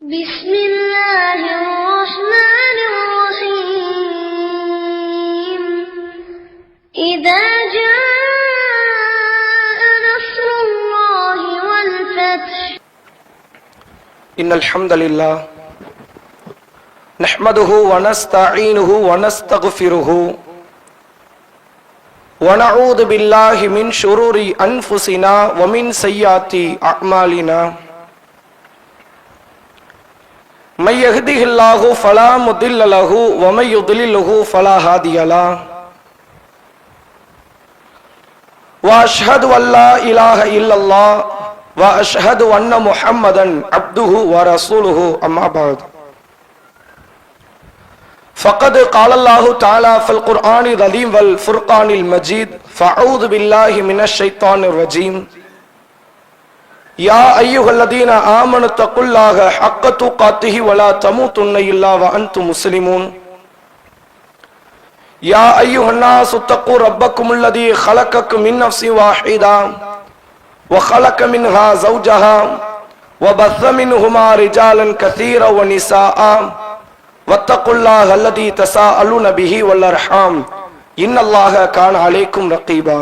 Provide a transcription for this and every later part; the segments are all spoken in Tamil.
بسم الله الرحمن الرحيم إذا جاء نصر الله والفتح إن الحمد لله نحمده ونستعينه ونستغفره ونعوذ بالله من شرور أنفسنا ومن سيئات أعمالنا من يهده الله فلا مضل له ومن يضلله فلا هادي له وأشهد أن لا إله إلا الله وأشهد أن محمدا عبده ورسوله أما بعد فقد قال الله تعالى في القرآن العظيم والفرقان المجيد فأعوذ بالله من الشيطان الرجيم يا أيها الذين آمنوا اتقوا الله حق تقاته ولا تموتن إلا وأنتم مسلمون يا أيها الناس اتقوا ربكم الذي خلقكم من نفس واحدة وخلق منها زوجها وبث منهما رجالا كثيرا ونساء واتقوا الله الذي تساءلون به والأرحام إن الله كان عليكم رقيبا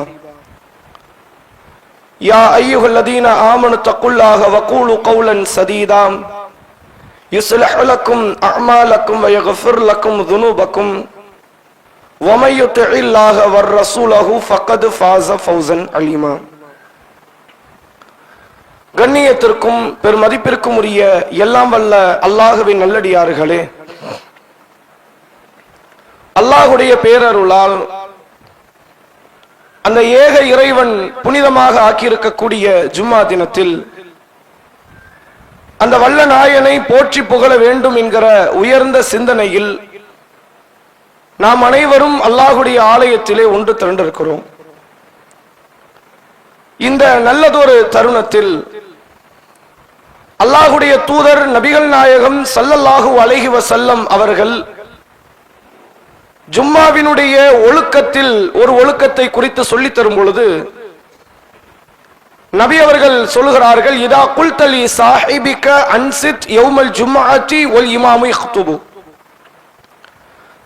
يا أيها الذين آمنوا اتقوا الله وقولوا قولا سديدا يصلح لكم أعمالكم ويغفر لكم ذنوبكم ومن يطع الله ورسوله فقد فاز فوزا عظيما கண்ணியத்திற்கும் பெருமதிப்பிற்கும் உரிய எல்லாம் வல்ல அல்லாஹ்வின் நல்லடியார்களே, அல்லாஹுடைய பேரருளால் அந்த ஏக இறைவன் புனிதமாக ஆக்கியிருக்கக்கூடிய ஜும்மா தினத்தில் அந்த வல்ல நாயனை போற்றி புகழ வேண்டும் என்கிற உயர்ந்த சிந்தனையில் நாம் அனைவரும் அல்லாஹுடைய ஆலயத்திலே ஒன்று திரண்டிருக்கிறோம். இந்த நல்லதொரு தருணத்தில் அல்லாஹுடைய தூதர் நபிகள் நாயகம் ஸல்லல்லாஹு அலைஹி வஸல்லம் அவர்கள் ஜும்மாவினுடைய ஒழுக்கத்தில் ஒரு ஒழுக்கத்தை குறித்து சொல்லி தரும் பொழுது நபி அவர்கள் சொல்லுகிறார்கள், இதா குல்தலி சாஹிபிக அன்சித் யௌமல் ஜும்ஆத்தி வல் இமாமு யக்துபு.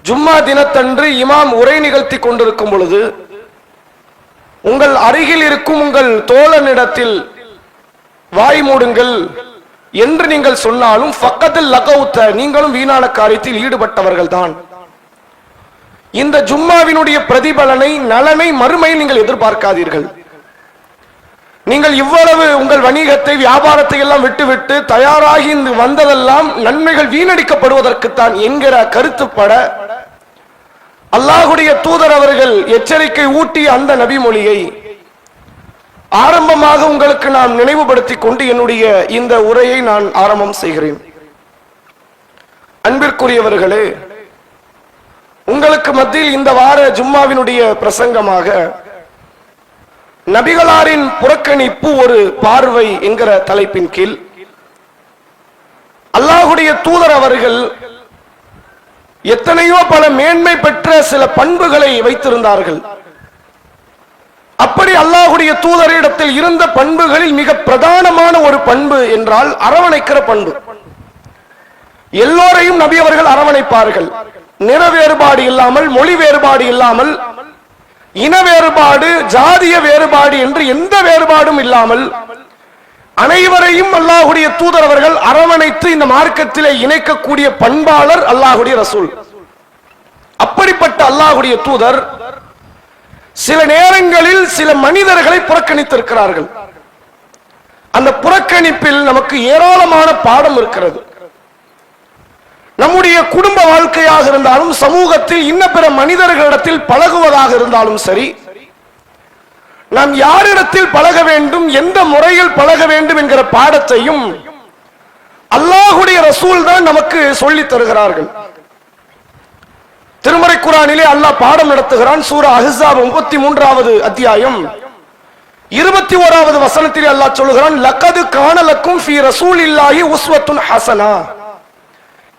ஜும்மா தினத்தன்று இமாம் உரை நிகழ்த்தி கொண்டிருக்கும் பொழுது உங்கள் அருகில் இருக்கும் உங்கள் தோழனிடத்தில் வாய் மூடுங்கள் என்று நீங்கள் சொன்னாலும் ஃபக்கத்தில் லகவுத்த, நீங்களும் வீணான காரியத்தில் ஈடுபட்டவர்கள் தான். இந்த ஜும்மாவினுடைய பிரதிபலனை, நலனை மறுமையில் நீங்கள் எதிர்பார்க்காதீர்கள். நீங்கள் இவ்வளவு உங்கள் வணிகத்தை, வியாபாரத்தை எல்லாம் விட்டுவிட்டு தயாராகி வந்ததெல்லாம் நன்மைகள் வீணடிக்கப்படுவதற்குத்தான் என்கிற கருத்துப்பட அல்லாஹுடைய தூதர் அவர்கள் எச்சரிக்கை ஊட்டிய அந்த நபி மொழியை ஆரம்பமாக உங்களுக்கு நான் நினைவுபடுத்திக் கொண்டு என்னுடைய இந்த உரையை நான் ஆரம்பம் செய்கிறேன். அன்பிற்குரியவர்களே, உங்களுக்கு மத்தியில் இந்த வார ஜும்மாவினுடைய பிரசங்கமாக நபிகளாரின் புறக்கணிப்பு ஒரு பார்வை என்கிற தலைப்பின் கீழ் அல்லாஹுடைய தூதர் அவர்கள் எத்தனையோ பல மேன்மை பெற்ற சில பண்புகளை வைத்திருந்தார்கள். அப்படி அல்லாஹுடைய தூதரிடத்தில் இருந்த பண்புகளில் மிக பிரதானமான ஒரு பண்பு என்றால் அரவணைக்கிற பண்பு. எல்லோரையும் நபி அவர்கள் அரவணைப்பார்கள். நிற வேறுபாடு இல்லாமல், மொழி வேறுபாடு இல்லாமல், இன வேறுபாடு, ஜாதிய வேறுபாடு என்று எந்த வேறுபாடும் இல்லாமல் அனைவரையும் அல்லாஹுடைய தூதர் அவர்கள் அரவணைத்து இந்த மார்க்கத்திலே இணைக்கக்கூடிய பண்பாளர் அல்லாஹுடைய ரசூல். அப்படிப்பட்ட அல்லாஹுடைய தூதர் சில நேரங்களில் சில மனிதர்களை புறக்கணித்திருக்கிறார்கள். அந்த புறக்கணிப்பில் நமக்கு ஏராளமான பாடம் இருக்கிறது. நம்முடைய குடும்ப வாழ்க்கையாக இருந்தாலும், சமூகத்தில் இன்ன பிற மனிதர்களிடத்தில் பழகுவதாக இருந்தாலும் சரி, நாம் யாரிடத்தில் பழக வேண்டும், எந்த முறையில் பழக வேண்டும் என்கிற பாடத்தையும் அல்லாஹுடைய ரசூல் தான் நமக்கு சொல்லித் தருகிறார்கள். திருமறை குர்ஆனிலே அல்லாஹ் பாடம் நடத்துகிறான். சூரா அஹ்ஸாப் 33வது அத்தியாயம் 21வது வசனத்திலே அல்லாஹ் சொல்லுகிறான், லகது கான லக்கும் ஃபீ ரசூலில்லாஹி உஸ்வத்துன் ஹஸனா.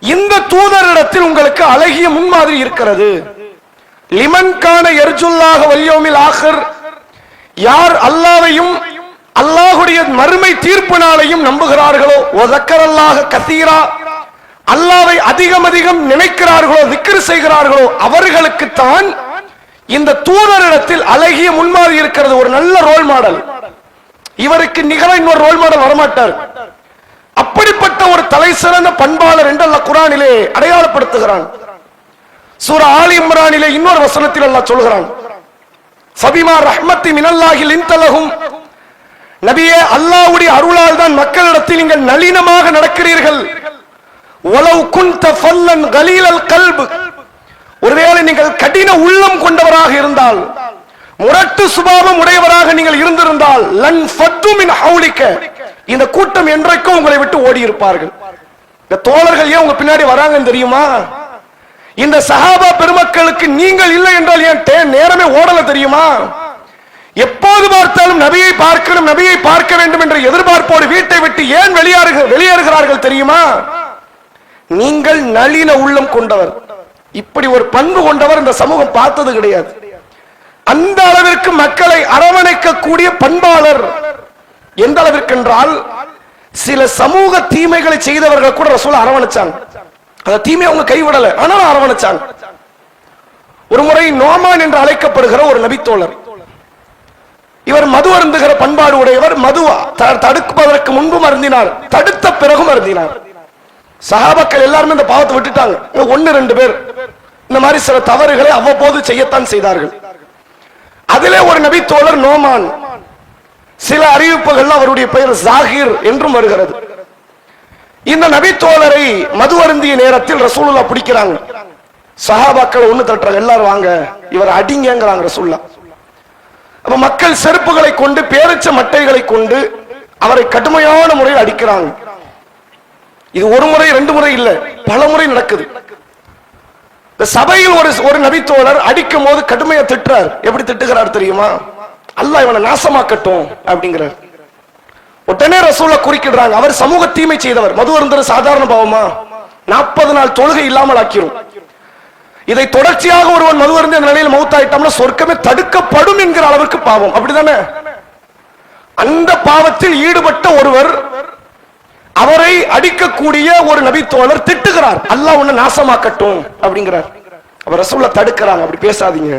இந்த தூதரிடத்தில் உங்களுக்கு அழகிய முன்மாதிரி இருக்கிறது. லிமன் கான யர்ஜுல்லாஹ வல் யௌமில் ஆகிர், யார் அல்லாஹ்வையும் அல்லாஹுடைய மறுமை தீர்ப்பு நாளையும் நம்புகிறார்களோ, ஒதக்கரல்லாஹ கசீரா, அல்லாவை அதிகம் அதிகம் நினைக்கிறார்களோ, திக்ர் செய்கிறார்களோ, அவர்களுக்குத்தான் இந்த தூதரிடத்தில் அழகிய முன்மாதிரி இருக்கிறது. ஒரு நல்ல ரோல் மாடல். இவருக்கு நிகர இன்னொரு ரோல் மாடல் வரமாட்டார். அப்படிப்பட்ட ஒரு தலை சிறந்த பண்பாளர் என்று அல்லாஹ் குர்ஆனிலே அடையாளப்படுத்துகிறான். சூரா ஆலி இம்ரானிலே இன்னொரு வசனத்தில் அல்லாஹ் சொல்கிறான், ஃபபிமா ரஹ்மத்தி மினல்லாஹி லின்தலஹும், நபியே அல்லாஹ்வுடைய அருளால் தான் மக்களிடத்தில் நீங்கள் நளினமாக நடக்கிறீர்கள். வலவ் குன்த ஃபல்லன் கலீலல் கல்ப், ஒருவேளை நீங்கள் கடின உள்ளம் கொண்டவராக இருந்தால், முரட்டு சுபாவம் உடையவராக நீங்கள் இருந்திருந்தால், லன் ஃபத்து மின் ஹவுலிக, இந்த கூட்டம் என்றைக்கும் உங்களை விட்டு ஓடி இருப்பார்கள். இந்த தோழர்கள் ஏன் உங்க பின்னாடி வராங்கன்னு தெரியுமா? இந்த சஹாபா பெருமக்களுக்கு நீங்கள் இல்லை என்றால் ஏன் நேரமே ஓடல தெரியுமா? எப்போது பார்த்தாலும் நபியை பார்க்கணும், நபியை பார்க்க வேண்டும் என்ற எதிர்பார்ப்போடு வீட்டை விட்டு ஏன் வெளியேறுகிறார்கள் தெரியுமா? நீங்கள் நளின உள்ளம் கொண்டவர். இப்படி ஒரு பண்பு கொண்டவர் இந்த சமூகம் பார்த்தது கிடையாது. அந்த அளவிற்கு மக்களை அரவணைக்கக்கூடிய பண்பாளர். எந்த அளவிற்கு என்றால், சில சமூக தீமைகளை செய்தவர்கள் கூட ரசூல் அரவணைச்சாங்க. அந்த தீமையை அவங்க கைவிடல, ஆனால் அரவணைச்சாங்க. ஒரு முறை நோமான் என்று அழைக்கப்படுகிற ஒரு நபித்தோழர், இவர் மது அருந்துகிற பண்பாடு உடையவர். மது தடுப்பதற்கு முன்பும் அருந்தினார், தடுத்த பிறகும் அருந்தினார். சஹாபாக்கள் எல்லாருமே இந்த பாவத்தை விட்டுட்டாங்க. 1-2 பேர் இந்த மாதிரி சில தவறுகளை அவ்வப்போது செய்யத்தான் செய்தார்கள். அதிலே ஒரு நபி தோழர் நோமான். சில அறிவிப்புகள் அவருடைய பெயர் ஜாகிர் என்றும் வருகிறது. இந்த நபி தோழரை மது அருந்திய நேரத்தில் ரசூலுல்லாஹ் பிடிக்கிறாங்க. சஹாபாக்கள் ஒண்ணு தட்டுறாங்க, எல்லாரும் வாங்க இவர் அடிங்கங்கறாங்க ரசூலுல்லாஹ். அப்ப மக்கள் செருப்புகளை கொண்டு, பேரச்ச மட்டைகளை கொண்டு அவரை கடுமையான முறையில் அடிக்கிறாங்க. இது ஒரு முறை 2 முறை இல்ல, பல முறை நடக்குது. இந்த சபையில் ஒரு நபித்தோழர் அடிக்கும் போது கடுமையா திட்டுறார். எப்படி திட்டுகிறார் தெரியுமா? அல்லாஹ் இவனை நாசமாக்கட்டும் அப்படிங்கிறார். உடனே ரசூலுல்லாஹ் குறுக்கிடுறாங்க, அவர் சமூக தீமை செய்தவர். மது அருந்துறது சாதாரண பாவமா? 40 நாள் தொழுகை இல்லாமல் ஆக்கிரும். இதை தொடர்ச்சியாக ஒருவன் மது அருந்திய நிலையில் மௌத்தாயிட்டோம்னா சொர்க்கமே தடுக்கப்படும் என்கிற அளவுக்கு பாவம். அப்படிதானே? அந்த பாவத்தில் ஈடுபட்ட ஒருவர், அவரை அடிக்கக்கூடிய ஒரு நபித்தோழர் திட்டுகிறார், அல்லாஹ் உன்னை நாசமாக்கட்டும் அப்படிங்கிறார். அவர் ரசூலுல்லாஹ் தடுக்கிறாங்க, அப்படி பேசாதீங்க,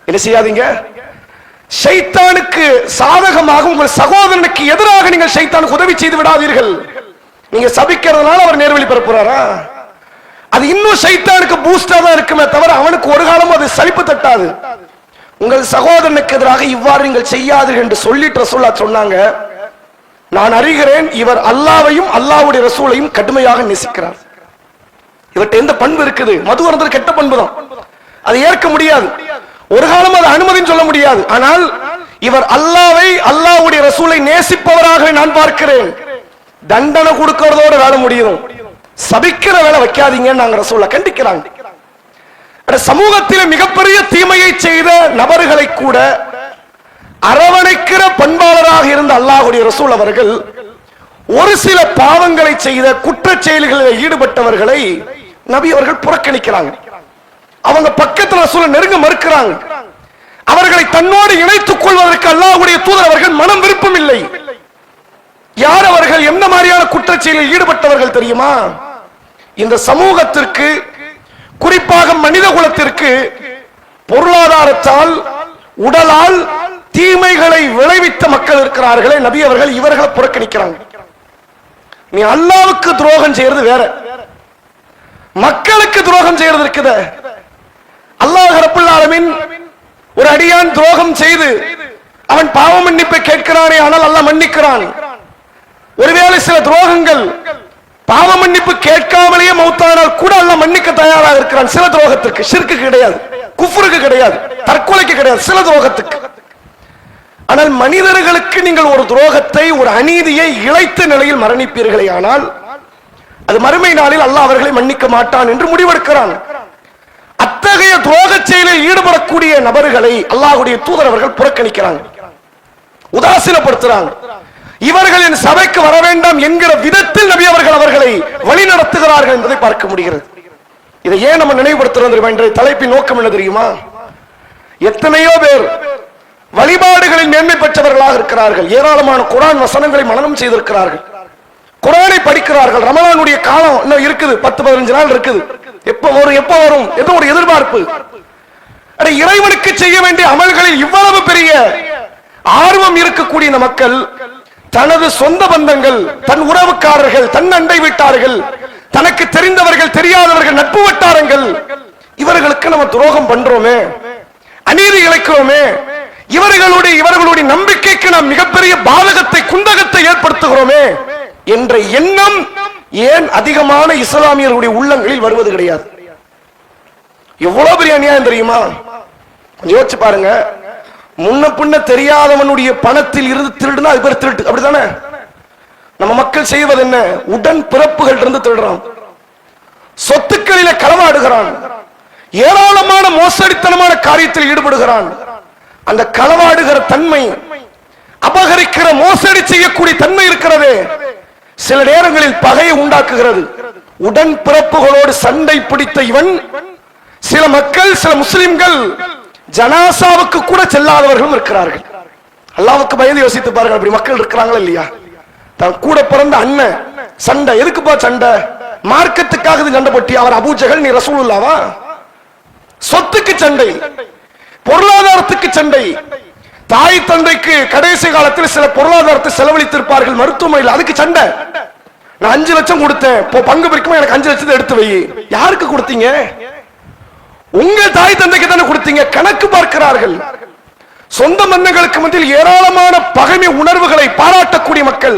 என்ன செய்யாதீங்க. ஷைத்தானுக்கு சாதகமாக உங்கள் சகோதரனுக்கு எதிராக நீங்கள் ஷைத்தானுக்கு உதவி செய்து விடாதீர்கள். நீங்க சபிக்கிறதுனால அவர் நேர்வழி பெறப்போறாரா? அது இன்னும் ஷைத்தானுக்கு பூஸ்டா தான் இருக்குமே தவிர அவனுக்கு ஒரு காலமும் அது சலிப்பு தட்டாது. உங்கள் சகோதரனுக்கு எதிராக இவ்வாறு நீங்கள் செய்யாதீர்கள் என்று சொல்லிட்டு ரசூலுல்லாஹ் சொன்னாங்க, நான் அறிகிறேன் இவர் அல்லாஹ்வையும் அல்லாஹ்வுடைய ரசூலையும் கடுமையாக நேசிக்கிறார். இவர்கிட்ட எந்த பண்பு இருக்குது? மது அருந்துறது கெட்ட பண்பு தான், அது ஏற்க முடியாது. ஒரு காலம் அது அனுமதின்னு சொல்ல முடியாது. ஆனால் இவர் அல்லாஹ்வை அல்லாஹ்வுடைய ரசூலை நேசிப்பவராக நான் பார்க்கிறேன். தண்டனை கொடுக்கிறதோட வேலை முடியும், சபிக்கிற வேலை வைக்காதீங்கன்னு நாங்க ரசூலுல்லாஹ் கண்டிக்கிறாங்க. சமூகத்திலே மிகப்பெரிய தீமையை செய்த நபர்களை கூட அரவணைக்கிற பண்பாளராக இருந்த அல்லாஹ்வுடைய ரசூல் அவர்கள் ஒரு சில பாவங்களை செய்த குற்றச் செயல்களில் ஈடுபட்டவர்களை நபி அவர்கள் புறக்கணிக்கிறாங்க. அவங்க பக்கத்தில் ரசூலை நெருங்க மறுக்கிறாங்க. அவர்களை தன்னோடு இணைத்துக் கொள்வதற்கு அல்லாஹ்வுடைய தூதர் அவர்கள் மனம் விருப்பம் இல்லை. யார் அவர்கள்? எந்த மாதிரியான குற்றச் செயலில் ஈடுபட்டவர்கள் தெரியுமா? இந்த சமூகத்திற்கு, குறிப்பாக மனித குலத்திற்கு பொருளாதாரத்தால், உடலால் தீமைகளை விளைவித்த மக்கள் இருக்கிறார்களே, நபி அவர்கள் இவர்களை புறக்கணிக்கிறாங்க. நீ அல்லாஹ்வுக்கு துரோகம் செய்யறது வேற, மக்களுக்கு துரோகம் செய்யறது இருக்குது. அல்லாஹ் ரப்பல் ஆலமீன் ஒரு அடியான் துரோகம் செய்து அவன் பாவ மன்னிப்பை கேட்கிறானே, ஆனால் அல்லாஹ் மன்னிக்கிறான். ஒருவேளை சில துரோகங்கள் பாவ மன்னிப்பு கேட்காமலேயே மௌத்தானால் கூட அல்லாஹ் மன்னிக்க தயாராக இருக்கிறான். சில துரோகத்திற்கு, ஷிர்க்கு கிடையாது, குஃப்ருக்கு கிடையாது, தற்கொலைக்கு கிடையாது, சில துரோகத்துக்கு. ஆனால் மனிதர்களுக்கு நீங்கள் ஒரு துரோகத்தை, ஒரு அநீதியை இழைத்த நிலையில் மரணிப்பீர்களே, ஆனால் அது மறுமை நாளில் அல்லாஹ் அவர்களை மன்னிக்க மாட்டான் என்று முடிவெடுக்கிறான். அத்தகைய துரோக செயலில் ஈடுபடக்கூடிய நபர்களை அல்லாஹ்வுடைய தூதர் அவர்கள் புறக்கணிக்கிறாங்க, உதாசீனப்படுத்துறாங்க. இவர்களின் சபைக்கு வர வேண்டாம் என்கிற விதத்தில் நபி அவர்கள் அவர்களை வழி நடத்துகிறார்கள் என்பதை பார்க்க முடிகிறது. இதை ஏன் நம்ம நினைவுபடுத்துறோம் தெரியுமா? இன்றைய தலைப்பின் நோக்கம் என்ன தெரியுமா? எத்தனையோ பேர் வழிபாடுகளில் மேன்மை பெற்றவர்களாக இருக்கிறார்கள். ஏராளமான குர்ஆன் வசனங்களை மனனம் செய்திருக்கிறார்கள். குர்ஆனை படிக்கிறார்கள். ரமலானுடைய காலம் இன்னும் இருக்குது, 10-15 நாள் இருக்குது. எப்ப வரும் என்ற ஒரு எதிர்பார்ப்பு. இறைவனுக்கு செய்ய வேண்டிய அமல்களில் இவ்வளவு பெரிய ஆர்வம் இருக்கக்கூடிய இந்த மக்கள் தனது சொந்த பந்தங்கள், தன் உறவுக்காரர்கள், தன் அண்டை வீட்டார்கள், தனக்கு தெரிந்தவர்கள், தெரியாதவர்கள், நட்பு வட்டாரங்கள், இவர்களுக்கு நம்ம துரோகம் பண்றோமே, அநீதி இழைக்கிறோமே, இவர்களுடைய நம்பிக்கைக்கு நாம் மிகப்பெரிய பாதகத்தை, குந்தகத்தை ஏற்படுத்துகிறோமே என்ற எண்ணம் ஏன் அதிகமான இஸ்லாமியர்களுடைய உள்ளங்களில் வருவது கிடையாது? எவ்வளவு பெரிய அநியாயம் தெரியுமா? யோசிச்சு பாருங்க. முன்ன பின்ன தெரியாதவனுடைய பணத்தில் இருந்து திருடுனா அது பேர் திருட்டு, அப்படித்தானே? நம்ம மக்கள் செய்வது என்ன? உடன் பிறப்புகள் இருந்து திருடுறான், சொத்துக்களில களவாடுகிறான், ஏராளமான மோசடித்தனமான காரியத்தில் ஈடுபடுகிறான். அந்த களவாடுகிற தன்மை, அபகரிக்கிற மோசடி செய்யக்கூடிய தன்மை இருக்கிறதே, சில நேரங்களில் பகையை உண்டாக்குகிறது. உடன் பிறப்புகளோடு சண்டை பிடித்த இவன், சில மக்கள், சில முஸ்லிம்கள் ஜனாசாவுக்கு கூட செல்லாதவர்களும் இருக்கிறார்கள். அல்லாஹ்வுக்கு பயந்து யோசித்து பாருங்கள், அப்படி மக்கள் இருக்கிறாங்களா இல்லையா? தன் கூட பிறந்த அண்ணன் சண்டை, எதுக்குப்பா சண்டை? மார்க்கத்துக்காக சண்டை போட்டி. அவர் அபூஜஹல், நீ ரசூலுல்லாவா? சொத்துக்கு சண்டை, பொருளாதாரத்துக்கு சண்டை. தாய் தந்தைக்கு கடைசி காலத்தில் சில பொருளாதாரத்தை செலவழித்திருப்பார்கள் மருத்துவமனையில், அதுக்கு சண்டை. நான் 5 லட்சம் கொடுத்தேன், பங்கு பிரிக்கும், எனக்கு 5 லட்சத்தை எடுத்து வை. யாருக்கு கொடுத்தீங்க? உங்க தாய் தந்தைக்கு தானே கொடுத்தீங்க. கணக்கு பார்க்கிறார்கள். சொந்த பந்தங்களுக்கு மத்தியில் ஏராளமான பகைமை உணர்வுகளை பாராட்டக்கூடிய மக்கள்,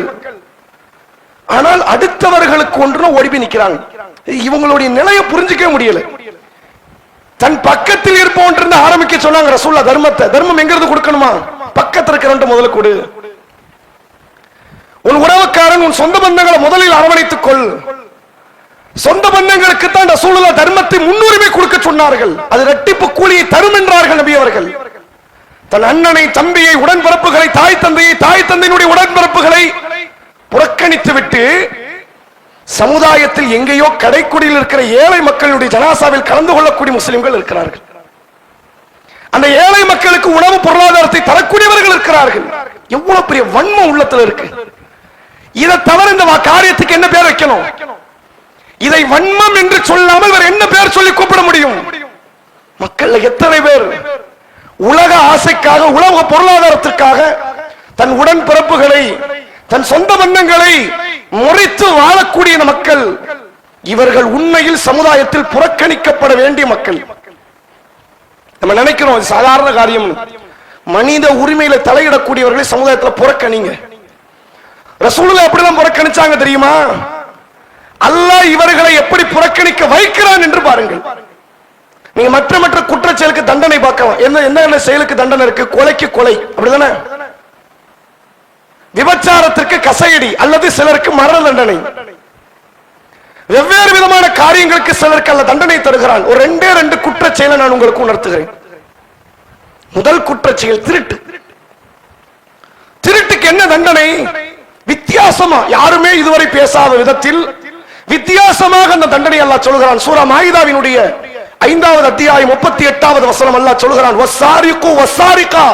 ஆனால் அடுத்தவர்களுக்கு ஒன்று ஓடி நிற்கிறாங்க. இவங்களுடைய நிலையை புரிஞ்சிக்க முடியல. தன் பக்கத்தில் இருப்பவன் ஆரம்பிக்க சொன்னாங்க ரசூலுல்லாஹ் தர்மத்தை. தர்மம் எங்கிருந்து கொடுக்கணுமா? பக்கத்தில் இருக்கிறவன் முதல்ல கொடு. உன் உறவுக்காரன், உன் சொந்த பந்தங்களை முதலில் அரவணைத்துக் கொள். சொந்த பந்தங்களுக்கு தான் ரசூலுல்லாஹ் தர்மத்தை முன்னுரிமை கொடுக்க சொன்னார்கள். அது இரட்டிப்பு கூலியை தரும் என்றார்கள் நபி அவர்கள். தன் அண்ணனை, தம்பியை, உடன்பிறப்புகளை, தாய் தந்தையை, தாய் தந்தையினுடைய உடன்பிறப்புகளை புறக்கணித்து விட்டு சமுதாயத்தில் எங்கேயோ கடைக்குடியில் இருக்கிற ஏழை மக்களுடைய ஜனாசாவில் கலந்து கொள்ளக்கூடிய முஸ்லிம்கள் இருக்கிறார்கள். அந்த ஏழை மக்களுக்கு உணவு பொருளாதாரத்தை தரக்கூடியவர்கள் இருக்கிறார்கள். எவ்வளவு பெரிய வன்மம் உள்ளத்தில் இருக்கு. இதை தவிர இந்த காரியத்துக்கு என்ன பேர் வைக்கணும்? இதை வன்மம் என்று சொல்லாமல் வேற என்ன பேர் சொல்லி கூப்பிட முடியும்? மக்கள் எத்தனை பேர் உலக ஆசைக்காக, உலக பொருளாதாரத்திற்காக தன் உடன் பிறப்புகளை, தன் சொந்த பந்தங்களை முறித்து வாழக்கூடிய மக்கள். இவர்கள் உண்மையில் சமுதாயத்தில் புறக்கணிக்கப்பட வேண்டிய மக்கள். நம்ம நினைக்கிறோம் இது சாதாரண காரியம். மனித உரிமையில தலையிடக்கூடியவர்களை சமுதாயத்தில் புறக்கணிங்க. ரசூலுல்லாஹ் எப்படிதான் புறக்கணிச்சாங்க தெரியுமா? அல்லாஹ் இவர்களை எப்படி புறக்கணிக்க வைக்கிறான் என்று பாருங்கள். நீங்க மற்ற குற்ற செயலுக்கு தண்டனை பார்க்கலாம். என்ன செயலுக்கு தண்டனை இருக்கு? கொலைக்கு கொலை, அப்படிதானே? விபச்சாரத்திற்கு கசையடி அல்லது சிலருக்கு மரண தண்டனை. வெவ்வேறு விதமான காரியங்களுக்கு சிலருக்கு அல்ல தண்டனை தருகிறான். ஒரு 2 குற்ற செயலை நான் உங்களுக்கு உணர்த்துகிறேன். முதல் குற்ற செயல் திருட்டு. திருட்டுக்கு என்ன தண்டனை? வித்தியாசமா, யாருமே இதுவரை பேசாத விதத்தில் வித்தியாசமாக அந்த தண்டனை அல்லாஹ் சொல்கிறான். சூரா மாயிதாவினுடைய 5வது அத்தியாயம் 38வது வசனம் அல்லாஹ் சொல்கிறான், வஸ்ஸாரிகு வஸ்ஸாரிகா,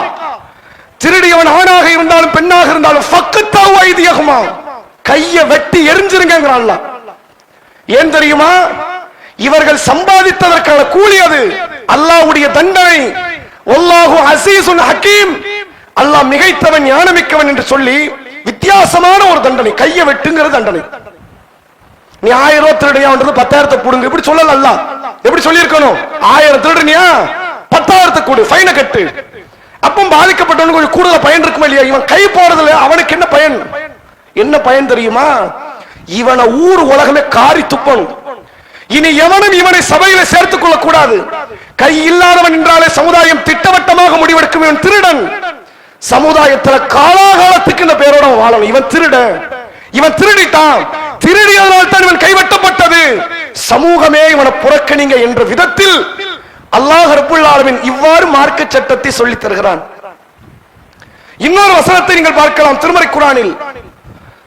திருடியவன் ஆணாக இருந்தாலும் பெண்ணாக இருந்தாலும் ஃபக்கத்தாவு ஐதியஹுமா, கையை வெட்டி எரிஞ்சிருங்கிறான் அல்லாஹ். ஏன் தெரியுமா? இவர்கள் சம்பாதித்ததற்கான கூலி அது. அல்லாஹ்வுடைய தண்டனை. வல்லாஹு அஸீஸுன் ஹகீம், அல்லாஹ் மிகைத்தவன், ஞானமிக்கவன் என்று சொல்லி வித்தியாசமான ஒரு தண்டனை. கையை வெட்டுங்கிற தண்டனை. நீ 1000 ரூபாய் திருடியான்றது 10,000 புடுங்க, இப்படி சொல்லல அல்லாஹ். எப்படி சொல்லி இருக்கணும்? 1000 திருடினியா 10,000 கூடு, ஃபைனை கட்டு. அப்ப பாதிக்கப்பட்டவனுக்கு கொஞ்சம் கூடுதல் பயன் இருக்குமா இல்லையா? இவன் கை போறதுல அவனுக்கு என்ன பயன்? என்ன பயன் தெரியுமா? இவனை ஊர் உலகமே காரி துப்பணும். இனி எவனும் இவனை சபையில சேர்த்துக் கொள்ள கூடாது. கை இல்லாதவன் என்றாலே சமுதாயம் திட்டவட்டமாக முடிவெடுக்கும். இவன் திருடன். சமுதாயத்தில் காலாகாலத்துக்கு இந்த பேரோட வாழணும். இவன் திருடன், இவன் திருடிட்டான், திருடியதனால் தான் இவன் கைவட்டப்பட்டது, சமூகமே இவனை புறக்கணிங்க என்ற விதத்தில் அல்லாஹ் ரப்புல் ஆலமீன் இவ்வாறு மார்க்க சட்டத்தை சொல்லி தருகிறான். இன்னொரு வசனத்தை நீங்கள் பார்க்கலாம் திருமறை குர்ஆனில்.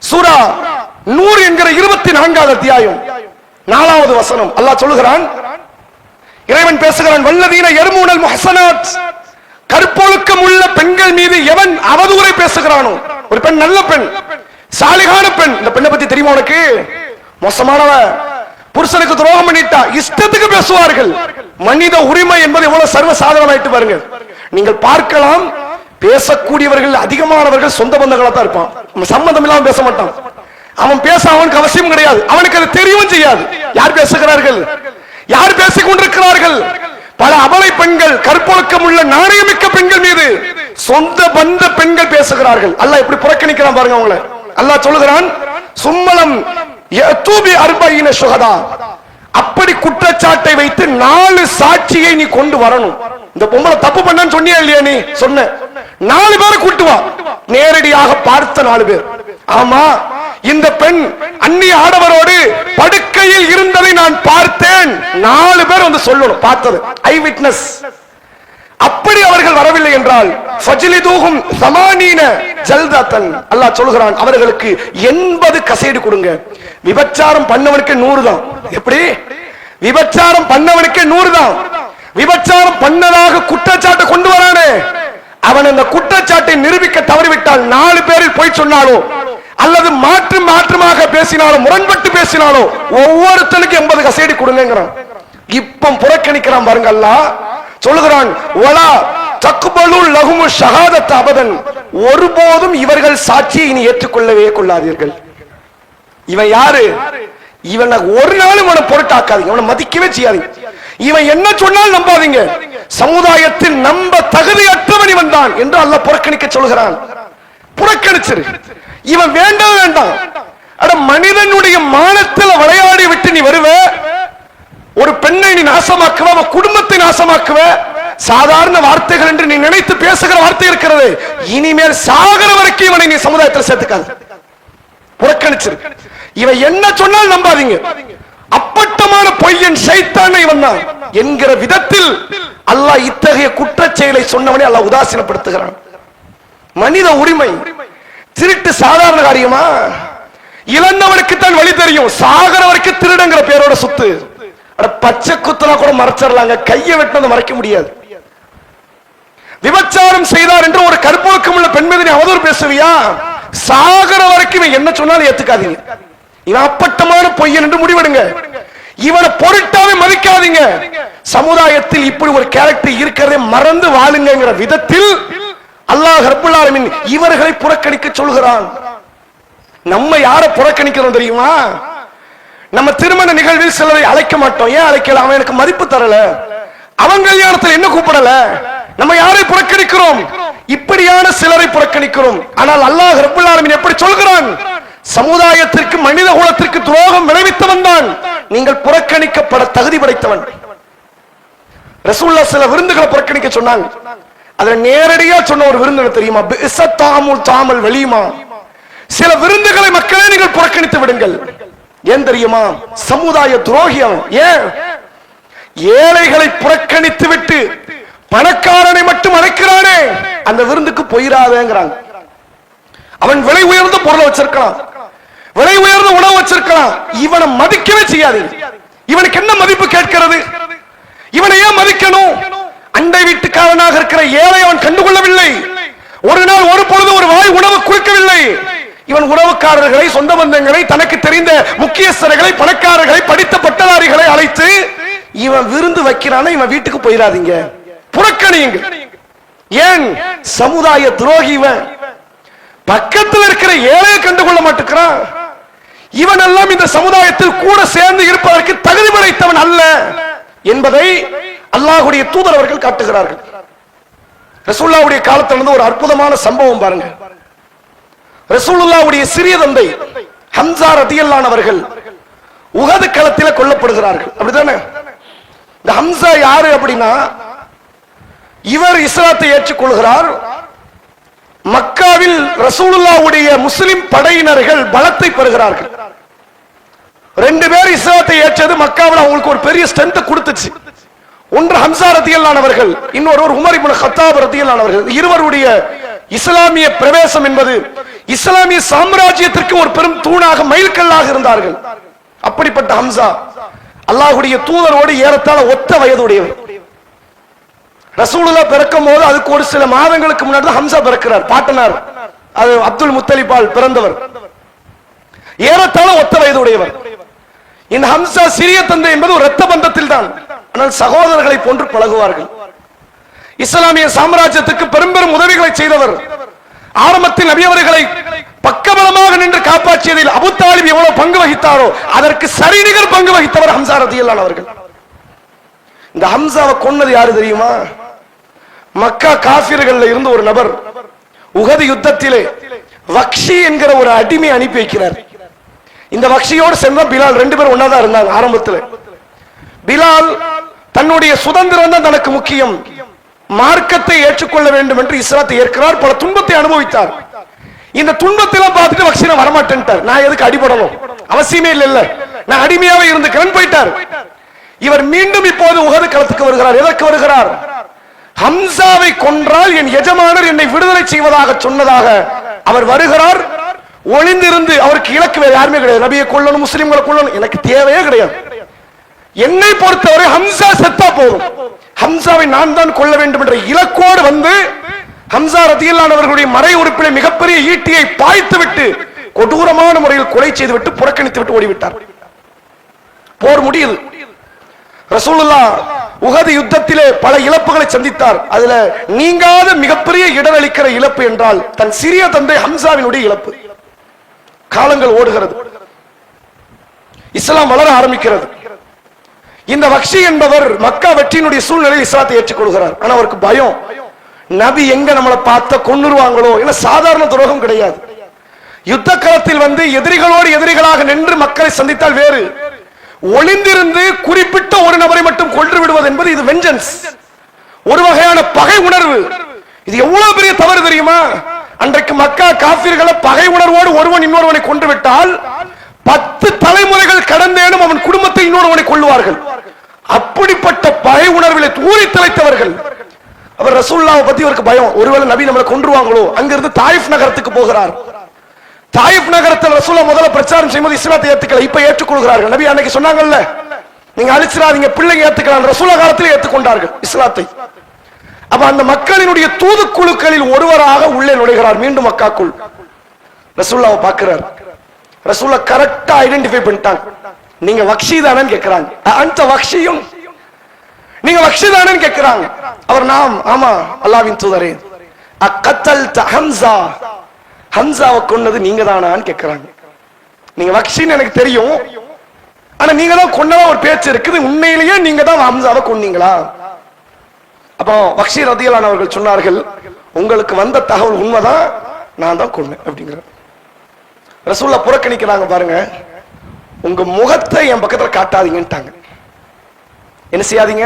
சூரா நூர் என்கிற 24வது அத்தியாயம் 4வது வசனம் அல்லாஹ் சொல்லுகிறான், இறைவன் பேசுகிறான், வல்லதீன யர்மூனல் முஹ்ஸனாத் கற்பொழுக்கம் உள்ள பெண்கள் மீது எவன் அவதூறை பேசுகிறானோ, ஒரு பெண் நல்ல பெண், சாலிகான பெண், இந்த பெண்ணை பத்தி தெரியுமா உனக்கு? மோசமானவ, புருஷனுக்கு துரோகம் பண்ணிட்டா, இஷ்டத்துக்கு பேசுவார்கள். மனித உரிமை என்பது எவ்வளவு சர்வ சாதாரணமாயிட்டு பாருங்க. நீங்கள் பார்க்கலாம், பேசக்கூடியவர்கள் அதிகமானவர்கள் சொந்த பந்தங்களா தான் இருப்பான். சம்பந்தம் இல்லாம பேச மாட்டான். அவன் பேச அவனுக்கு அவசியம் கிடையாது, அவனுக்கு அது தெரியவும் செய்யாது. யார் பேசுகிறார்கள், யார் பேசிக் கொண்டிருக்கிறார்கள்? பல அபலை பெண்கள், கற்பொழுக்கம் உள்ள நாணயமிக்க பெண்கள் மீது சொந்த பந்த பெண்கள் பேசுகிறார்கள். அல்லாஹ் எப்படி புறக்கணிக்கிறான் பாருங்க அவங்கள. அல்லாஹ் சொல்லுகிறான், சும்மலம் யதூபி அர்பஈன ஷுஹதா, அப்படி குற்றச்சாட்டை வைத்து 4 சாட்சியை நீ கொண்டு வரணும். இந்த பொம்பளை தப்பு பண்ணான்னு சொன்னியா இல்லையா? நீ சொன்ன 4 பேரை கூட்டு வா, நேரடியாக பார்த்த 4 பேர். ஆமா, இந்த பெண் அந்நிய ஆடவரோடு படுக்கையில் இருந்ததை நான் பார்த்தேன், 4 பேர் வந்து சொல்லணும், பார்த்தது, ஐ விட்னஸ். அப்படி அவர்கள் வரவில்லை என்றால் ஃபஜ்லிதூஹும் ஸமானீன ஜல்தத்தன், அல்லாஹ் சொல்கிறான், அவர்களுக்கு 80 கசைடு கொடுங்க. விபச்சாரம் பண்ணவனுக்கு 100 தான். எப்படி? விபச்சாரம் பண்ணவனுக்கு 100 தான். விபச்சாரம் பண்ணதாக குற்றச்சாட்டை கொண்டு வரானே, அவன் அந்த குற்றச்சாட்டை நிரூபிக்க தவறிவிட்டால் 4 பேரில் போய் சொன்னாலோ அல்லது மாற்றமாக பேசினாலோ முரண்பட்டு பேசினாலோ ஒவ்வொருத்தனுக்கு 80 கசைடு கொடுங்கிறான். இப்ப புறக்கணிக்கிறான் பாருங்க. அல்லாஹ் சொல்லுகிறான், வலா தக்பலு லஹுமு ஷஹாதத் அபதன், ஒருபோதும் இவர்கள் சாட்சியை இனி ஏற்றுக்கொள்ளவே கொள்ளாதீர்கள். இவன் யாரு? இவனை ஒரு நாளும் இவனை பொருட்டாக்காதீங்க, இவனை மதிக்கவே செய்யாதீங்க. இவன் என்ன சொன்னாலும் நம்பாதீங்க. சமுதாயத்தில் நம்ப தகுதியற்றவன் இவன் தான் என்று அல்லாஹ் புறக்கணிக்க சொல்கிறான். புறக்கணிச்சிரு, இவன் வேண்டாம் வேண்டாம். அட, மனிதனுடைய மானத்தில் விளையாடி விட்டு நீ வருவ, ஒரு பெண்ணை நீ நாசமாக்குவ, அவன் குடும்பத்தை நாசமாக்குவ. சாதாரண வார்த்தைகள் என்று நீ நினைத்து பேசுகிற வார்த்தை இருக்கிறது, இனிமேல் சாகர வரைக்கும் இவனை நீ சமுதாயத்தில் சேர்த்துக்காது. புறக்கணிச்சிரு. இவன் என்ன சொன்னால் நம்பாதீங்க. அப்பட்டமான பொய்யன் சைத்தான் இவன் தான் என்கிற விதத்தில் அல்லாஹ் இத்தகைய குற்றச் செயலை சொன்னவனே அல்லாஹ் உதாசீனப்படுத்துகிறான். மனித உரிமை, திருட்டு சாதாரண காரியமா? இழந்தவனுக்கு தான் வழி தெரியும், சாகர வரைக்கும் திருடங்கிற பேரோட சுத்து. பச்சை குத்தனா கூட மறைச்சிடலாங்க, கையை வெட்டினதை மறைக்க முடியாது. விபச்சாரம் செய்தார் என்று ஒரு கற்பொழுக்கம் உள்ள பெண் மீது அவதூறு பேசுவியா? சாகர வரைக்கும் என்ன சொன்னாலும் ஏத்துக்காதீங்க. இவன் அப்பட்டமான பொய்யன் என்று முடிவெடுங்க. இவனை பொருட்டாவே மதிக்காதீங்க. சமுதாயத்தில் இப்படி ஒரு கேரக்டர் இருக்கிறதே மறந்து வாழுங்கிற விதத்தில் அல்லாஹ் ரப்பல் ஆலமீன் இவர்களை புறக்கணிக்க சொல்கிறான். நம்ம யாரை புறக்கணிக்கிறோம் தெரியுமா? நம்ம திருமண நிகழ்வில் சிலரை அழைக்க மாட்டோம். ஏன் அழைக்கல? அவன் எனக்கு மதிப்பு தரல, அவன் கல்யாணத்தில் என்ன கூப்பிடல. நம்ம யாரை புறக்கணிக்கிறோம்? இப்படியான சிலரை புறக்கணிக்கிறோம். ஆனால் அல்லாஹ் ரப்பல் ஆலமீன் எப்படி சொல்கிறான்? சமுதாயத்திற்கு, மனித குலத்திற்கு துரோகம் விளைவித்தவன் தான் நீங்கள் புறக்கணிக்கப்பட தகுதி படைத்தவன். ரசூலுல்லாஹ் சில விருந்துகளை புறக்கணிக்க சொன்னாங்க. அதுல நேரடியா சொன்ன ஒரு விருந்து தெரியுமா? பிஸத்தாமுல் தாமல் வலீமா. சில விருந்துகளை மக்களே நீங்கள் புறக்கணித்து விடுங்கள். ஏன் தெரியுமா? சமுதாய துரோகி அவன். ஏன்? ஏழைகளை புறக்கணித்து விட்டு பணக்காரனை மட்டும் அழைக்கிறானே, அந்த விருந்துக்கு போயிராதேங்கிறாங்க. அவன் விலை உயர்ந்த பொருளை வச்சிருக்கலாம், விலை உயர்ந்த உணவு வச்சிருக்கலாம், இவனை மதிக்கவே செய்யாது. இவனுக்கு என்ன மதிப்பு கேட்கிறது? இவனை ஏன் மதிக்கணும்? அண்டை வீட்டுக்காரனாக இருக்கிற ஏழை அவன் கண்டுகொள்ளவில்லை. ஒரு நாள் ஒரு பொழுது ஒரு வாய் உணவு குறுக்கவில்லை. இவன் உறவுக்காரர்களை, சொந்த பந்தங்களை, தனக்கு தெரிந்த முக்கியஸ்தர்களை, பணக்காரர்களை, படித்த பட்டதாரிகளை அழைத்து இவன் விருந்து வைக்கிறான, இவன் வீட்டுக்கு போயிடாதீங்க, புறக்கணியுங்க. ஏன்? சமுதாய துரோகி இவன். பக்கத்தில் இருக்கிற ஏழையை கண்டுகொள்ள மாட்டேங்கிறான். இவன் எல்லாம் இந்த சமுதாயத்தில் கூட சேர்ந்து இருப்பதற்கு தகுதி படைத்தவன் அல்ல என்பதை அல்லாஹ்வுடைய தூதர் அவர்கள் காட்டுகிறார்கள். ரசூலுல்லாஹ்வுடைய காலத்திலிருந்து ஒரு அற்புதமான சம்பவம் பாருங்க. ரசூலுல்லாஹ்வுடைய சிறிய தந்தை ஹம்சா ரலியல்லாஹு அவர்கள் உஹது களத்தில் கொல்லப்படுகிறார்கள். அப்படிதானே? இந்த ஹம்சா யாரு அப்படின்னா, இவர் இஸ்லாத்தை ஏற்றுக்கொள்கிறார். மக்காவில் ரசூலுல்லாஹ்வுடைய முஸ்லிம் படையினர்கள் பலத்தை பெறுகிறார்கள். 2 பேர் இஸ்லாத்தை ஏற்றது மக்காவில் அவங்களுக்கு ஒரு பெரிய ஸ்ட்ரென்த் கொடுத்துச்சு. ஒன்று ஹம்சா ரலியல்லாஹு அவர்கள், இன்னொரு உமர் இப்னு கத்தாப் ரலியல்லாஹு அவர்கள். இருவருடைய இஸ்லாமிய பிரவேசம் என்பது இஸ்லாமிய சாம்ராஜ்யத்திற்கு ஒரு பெரும் தூணாக, மைல்கல்லாக இருந்தார்கள். அப்படிப்பட்ட ஹம்சா அல்லாஹ்வுடைய தூதரோடு ஏறத்தாழ ஒத்த வயதுடையவர். ரசூலுல்லாஹ் பிறக்கும் போது அதுக்கு ஒரு சில மாதங்களுக்கு முன்னாடி தான் ஹம்சா பிறக்கிறார். பாட்டனார் அது அப்துல் முத்தலிபால் பிறந்தவர், ஏறத்தாழ ஒத்த வயது உடையவர். இந்த ஹம்சா சிறிய தந்தை என்பது ஒரு இரத்த பந்தத்தில் தான், ஆனால் சகோதரர்களை போன்று பழகுவார்கள். இஸ்லாமிய சாம்ராஜ்யத்துக்கு பெரும் பெரும் உதவிகளை செய்தவர். ஆரம்பத்தில் நபி அவர்களை பக்கபலமாக நின்று காப்பாற்றியதில் அபூ தாலிப் எவ்வளவு பங்கு வகித்தாரோ அதற்கு சரிநிகர் பங்கு வகித்தவர் ஹம்சா ரலியல்லாஹு அவர்கள். இந்த ஹம்சாவை கொன்னது யாரு தெரியுமா? மக்கா காஃபிர்கள்ல இருந்து ஒரு நபர் உஹது யுத்தத்திலே வக்ஷி என்கிற ஒரு அடிமை அனுப்பி வைக்கிறார். இந்த வக்ஷியோடு சேர்ந்த பிலால், ரெண்டு பேரும் ஒன்னாதான் இருந்தாங்க ஆரம்பத்தில். பிலால் தன்னுடைய சுதந்திரம் தான் தனக்கு முக்கியம், மார்க்கத்தை ஏற்றுக்கொள்ள வேண்டும் என்று இஸ்லாத்தை ஏற்கிறார். பல துன்பத்தை அனுபவித்தார். இந்த துன்பத்தெல்லாம் பார்த்துட்டு வக்ஷி நான் வரமாட்டேன்ட்டார். நான் எதுக்கு அடிபடணும், அவசியமே இல்ல, நான் அடிமையாவே இருந்துக்கிறேன் போயிட்டார். இவர் மீண்டும் இப்போது உஹது களத்துக்கு வருகிறார். எதற்கு வருகிறார்? ஹம்சாவை கொன்றால் என் எஜமானர் என்னை விடுதலை செய்வதாக சொன்னதாக அவர் வருகிறார். ஒளிந்திருந்து அவருக்கு இலக்கு வேறு யாருமே கிடையாது. நபியை கொல்லணும், முஸ்லிம்களை கொல்லணும், எனக்கு தேவையே கிடையாது. என்னை பொறுத்தவரை ஹம்சா செத்தா போதும், ஹம்சாவை நான் தான் கொள்ள வேண்டும் என்ற இலக்கோடு வந்து ஹம்சா ரலியல்லாஹு அவர்களுடைய மறை உறுப்பிலே மிகப்பெரிய ஈட்டியை பாய்த்து விட்டு கொடூரமான முறையில் கொலை செய்து விட்டு புறக்கணித்து விட்டு ஓடிவிட்டார். போர் முடியுது. ரசூலுல்லாஹ் உஹது யுத்தத்திலே பல இழப்புகளை சந்தித்தார். அதுல நீங்காத மிகப்பெரிய இடரளிக்கிற இழப்பு என்றால் தன் சிறிய தந்தை ஹம்சாவினுடைய இழப்பு. காலங்கள் ஓடுகிறது, இஸ்லாம் வளர ஆரம்பிக்கிறது. இந்த வக்ஷி என்பவர் மக்கா வெற்றியினுடைய சூழ்நிலையில் இஸ்லாத்தை ஏற்றுக்கொள்கிறார். ஆனா அவருக்கு பயம், நபி எங்க நம்மளை பார்த்த கொன்னுருவாங்களோ. ஏன்னா சாதாரண துரோகம் கிடையாது. யுத்த களத்தில் வந்து எதிரிகளோடு எதிரிகளாக நின்று மக்களை சந்தித்தால் வேறு, ஒளிந்திருந்து குறிப்பிட்ட ஒரு நபரை மட்டும் கொன்று விடுவது என்பது இது வெஞ்சன்ஸ், ஒரு வகையான பகை உணர்வு. இது எவ்வளவு பெரிய தவறு தெரியுமா? அன்றைக்கு மக்கா காஃபிர்களை பகை உணர்வோடு ஒருவன் இன்னொருவனை கொன்று விட்டால் 10 தலைமுறைகள் கடந்தேனும் அவன் குடும்பத்தை இன்னொருவனை கொள்ளுவார்கள். அப்படிப்பட்ட பகை உணர்வில் ஊறி திளைத்தவர்கள். அவர் ரசூலுல்லாஹ் பத்தி அவருக்கு பயம், ஒருவேளை நபி நம்மளை கொன்றுவாங்களோ. அங்கிருந்து தாயிஃப் நகரத்துக்கு போகிறார். தாயிஃப் நகரத்தில் ரசூலுல்லாஹ் முதல்ல பிரச்சாரம் செய்யும்போது இஸ்லாத்தை ஏத்துக்கல, இப்ப ஏற்றுக்கொள்கிறார்கள். நபி அன்னைக்கு சொன்னாங்கல்ல, நீங்க அழிச்சிராதீங்க, பிள்ளைங்க ஏத்துக்கலாம். ரசூலுல்லாஹ் காலத்தில் ஏற்றுக்கொண்டார்கள் இஸ்லாத்தை. அப்ப அந்த மக்களினுடைய தூதுக்குழுக்களில் ஒருவராக உள்ளே நுழைகிறார். மீண்டும் மக்காக்குள் ரசூலுல்லாஹ் பார்க்கிறார். ரசூலுல்லாஹ் கரெக்டா ஐடென்டிஃபை பண்ணிட்டாங்க. நீங்க வக்ஷி தானேன்னு கேட்கிறாங்க. அந்த வக்ஷியும் நீங்க வக்ஷி தானேன்னு கேட்கிறாங்க. அவர் நாம், ஆமா அல்லாஹ்வின் தூதரே. அக்கத்தல்த ஹம்சா, ஹம்சாவை கொன்னது நீங்க தானான்னு கேட்கிறாங்க. நீங்க வக்ஷின்னு எனக்கு தெரியும், ஆனா நீங்க தான் கொன்னதா ஒரு பேச்சு இருக்குது, உண்மையிலேயே நீங்க தான் ஹம்சாவை கொன்னீங்களா? அப்போ வக்ஷி ரலியல்லாஹு அவர்கள் சொன்னார்கள், உங்களுக்கு வந்த தகவல் உண்மைதான், நான் தான் கொன்னேன் அப்படிங்கிற. ரசூலுல்லாஹ் புறக்கணிக்கிறாங்க பாருங்க. உங்க முகத்தை என் பக்கத்துல காட்டாதீங்கன்ட்டாங்க. என்ன செய்யாதீங்க,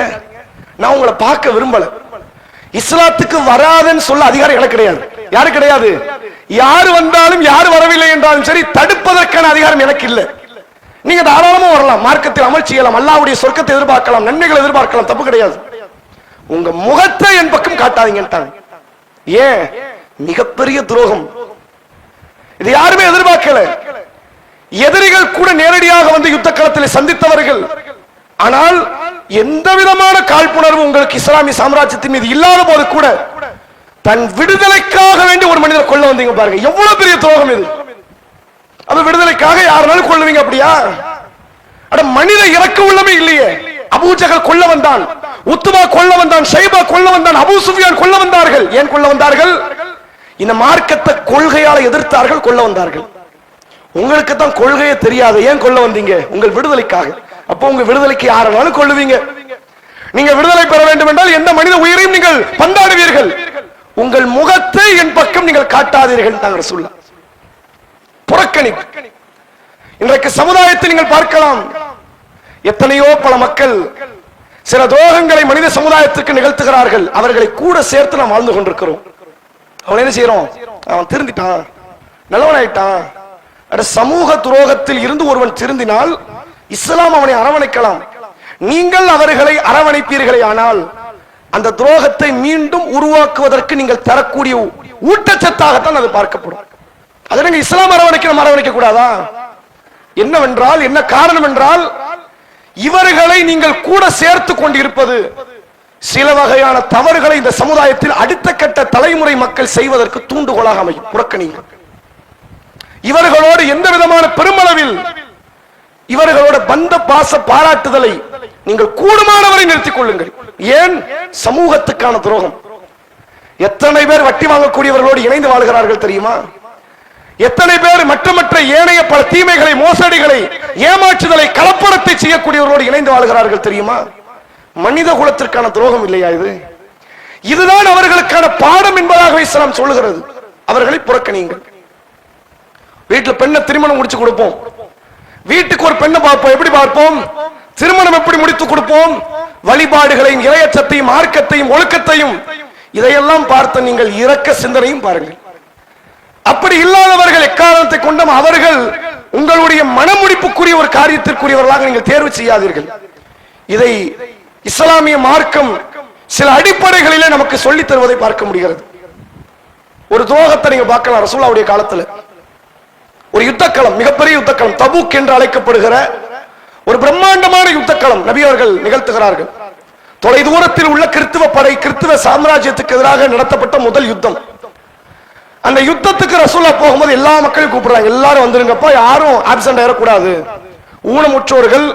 நான் உங்களை பார்க்க விரும்பல. இஸ்லாத்துக்கு வராதுன்னு சொல்ல அதிகாரம் எனக்கு கிடையாது. யாரு கிடையாது? யாரு வந்தாலும் யாரு வரவில்லை என்றாலும் சரி தடுப்பதற்கான அதிகாரம் எனக்கு இல்லை. நீங்க தாராளமா வரலாம், மார்க்கத்தில் அமல் செய்யலாம், அல்லாஹ்வுடைய சொர்க்கத்தை எதிர்பார்க்கலாம், நன்மைகளை எதிர்பார்க்கலாம், தப்பு கிடையாது. உங்க முகத்தை என் பக்கம் காட்டாதீங்கன்ட்டாங்க. ஏன்? மிகப்பெரிய துரோகம். இது யாருமே எதிர்பார்க்கல. எதிரிகள் கூட நேரடியாக வந்து யுத்த களத்தில் சந்தித்தவர்கள். ஆனால் எந்த விதமான காழ்ப்புணர்வு உங்களுக்கு இஸ்லாமிய சாம்ராஜ்யத்தின் மீது இல்லாத போது கூட தன் விடுதலைக்காக வேண்டி ஒரு மனிதர் கொல்ல வந்தீங்க பாருங்க, எவ்வளவு பெரிய துரோகம் இது. அது விடுதலைக்காக யாருனாலும் கொல்லுவீங்க அப்படியா? அட மனித இறக்க உள்ளமே இல்லையே. அபூஜஹல் கொல்ல வந்தான், உத்பா கொல்ல வந்தான், ஷைபா கொல்ல வந்தான், அபூ சுஃபியான் கொல்ல வந்தார்கள். ஏன் கொல்ல வந்தார்கள்? இந்த மார்க்கத்தை கொள்கையால எதிர்த்தார்கள், கொல்ல வந்தார்கள். உங்களுக்கு தான் கொள்கையே தெரியாது, ஏன் கொல்ல வந்தீங்க? உங்கள் விடுதலைக்காக. அப்போ உங்க விடுதலைக்கு யாராலும் கொள்ளுவீங்க. நீங்க விடுதலை பெற வேண்டும் என்றால் எந்த மனித உயிரையும் நீங்கள் பந்தாடுவீர்கள். உங்கள் முகத்தை என் பக்கம் நீங்கள் காட்டாதீர்கள் தாங்க ரசூலுல்லாஹ். புறக்கணிப்பு. இன்றைக்கு சமுதாயத்தை நீங்கள் பார்க்கலாம், எத்தனையோ பல மக்கள் சில துரோகங்களை மனித சமுதாயத்துக்கு நிகழ்த்துகிறார்கள். அவர்களை கூட சேர்த்து நாம் வாழ்ந்து கொண்டிருக்கிறோம். அவன் என்ன செய்யறோம்? அவன் திருந்திட்டான், நல்லவனாயிட்டான். சமூக துரோகத்தில் இருந்து ஒருவன் திருந்தினால் இஸ்லாம் அவனை அரவணைக்கலாம். நீங்கள் அவர்களை அரவணைப்பீர்களே, ஆனால் அந்த துரோகத்தை மீண்டும் உருவாக்குவதற்கு நீங்கள் தரக்கூடிய ஊட்டச்சத்தாகத்தான் அது பார்க்கப்படும். அதை நீங்க இஸ்லாம் அரவணைக்க கூடாதா? என்னவென்றால், என்ன காரணம் என்றால், இவர்களை நீங்கள் கூட சேர்த்து கொண்டிருப்பது சில வகையான தவறுகளை இந்த சமுதாயத்தில் அடுத்த கட்ட தலைமுறை மக்கள் செய்வதற்கு தூண்டுகோலாக அமையும். புறக்கணிங்க. இவர்களோடு எந்த விதமான பெருமளவில் இவர்களோட பந்த பாச பாராட்டுதலை நீங்கள் கூடுமானவரை நிறுத்திக் கொள்ளுங்கள். ஏன்? சமூகத்துக்கான துரோகம். எத்தனை பேர் வட்டி வாங்கக்கூடியவர்களோடு இணைந்து வாழ்கிறார்கள் தெரியுமா? எத்தனை பேர் மற்ற ஏனைய பல தீமைகளை, மோசடிகளை, ஏமாற்றுதலை, கலப்படத்தை செய்யக்கூடியவர்களோடு இணைந்து வாழ்கிறார்கள் தெரியுமா? மனித குலத்திற்கான துரோகம் இல்லையா இது? இதுதான் அவர்களுக்கான பாடம் என்பதாக இஸ்லாம் சொல்லுகிறது. அவர்களை புறக்கணியுங்கள். வீட்டுல பெண்ணை திருமணம் முடிச்சு கொடுப்போம். வீட்டுக்கு ஒரு பெண்ணை பார்ப்போம். எப்படி பார்ப்போம்? திருமணம் எப்படி முடித்து கொடுப்போம்? வழிபாடுகளையும், இறையச்சத்தையும், மார்க்கத்தையும், ஒழுக்கத்தையும், இதையெல்லாம் பார்த்து நீங்கள் இரக்க சிந்தனையும் பாருங்கள். அப்படி இல்லாதவர்கள் எக்காரணத்தை கொண்டும் அவர்கள் உங்களுடைய மனமுடிப்புக்குரிய ஒரு காரியத்திற்குரியவர்களாக நீங்கள் தேர்வு செய்யாதீர்கள். இதை இஸ்லாமிய மார்க்கம் சில அடிப்படைகளிலே நமக்கு சொல்லித் தருவதை பார்க்க முடிகிறது. ஒரு துரோகத்தை நீங்க பார்க்கலாம். ரசூலுல்லாஹ்வுடைய காலத்துல ஒரு யுத்தக்களம், மிகப்பெரிய யுத்தக்களம், தபூக் என்று அழைக்கப்படுகிற ஒரு பிரம்மாண்டமான யுத்தக்களம் நபி அவர்கள் நிகழ்த்துகிறார்கள். தொலை தூரத்தில் உள்ள கிறிஸ்துவ படை, கிறிஸ்துவ சாம்ராஜ்யத்துக்கு எதிராக நடத்தப்பட்ட முதல் யுத்தம். அந்த யுத்தத்துக்கு ரசூலுல்லாஹ் போகும்போது எல்லா மக்களையும் கூப்பிடுறாங்க. எல்லாரும் வந்துருங்கப்பா, யாரும் ஆப்சென்ட் ஆயிடக்கூடாது. ஊனமுற்றோர்கள்,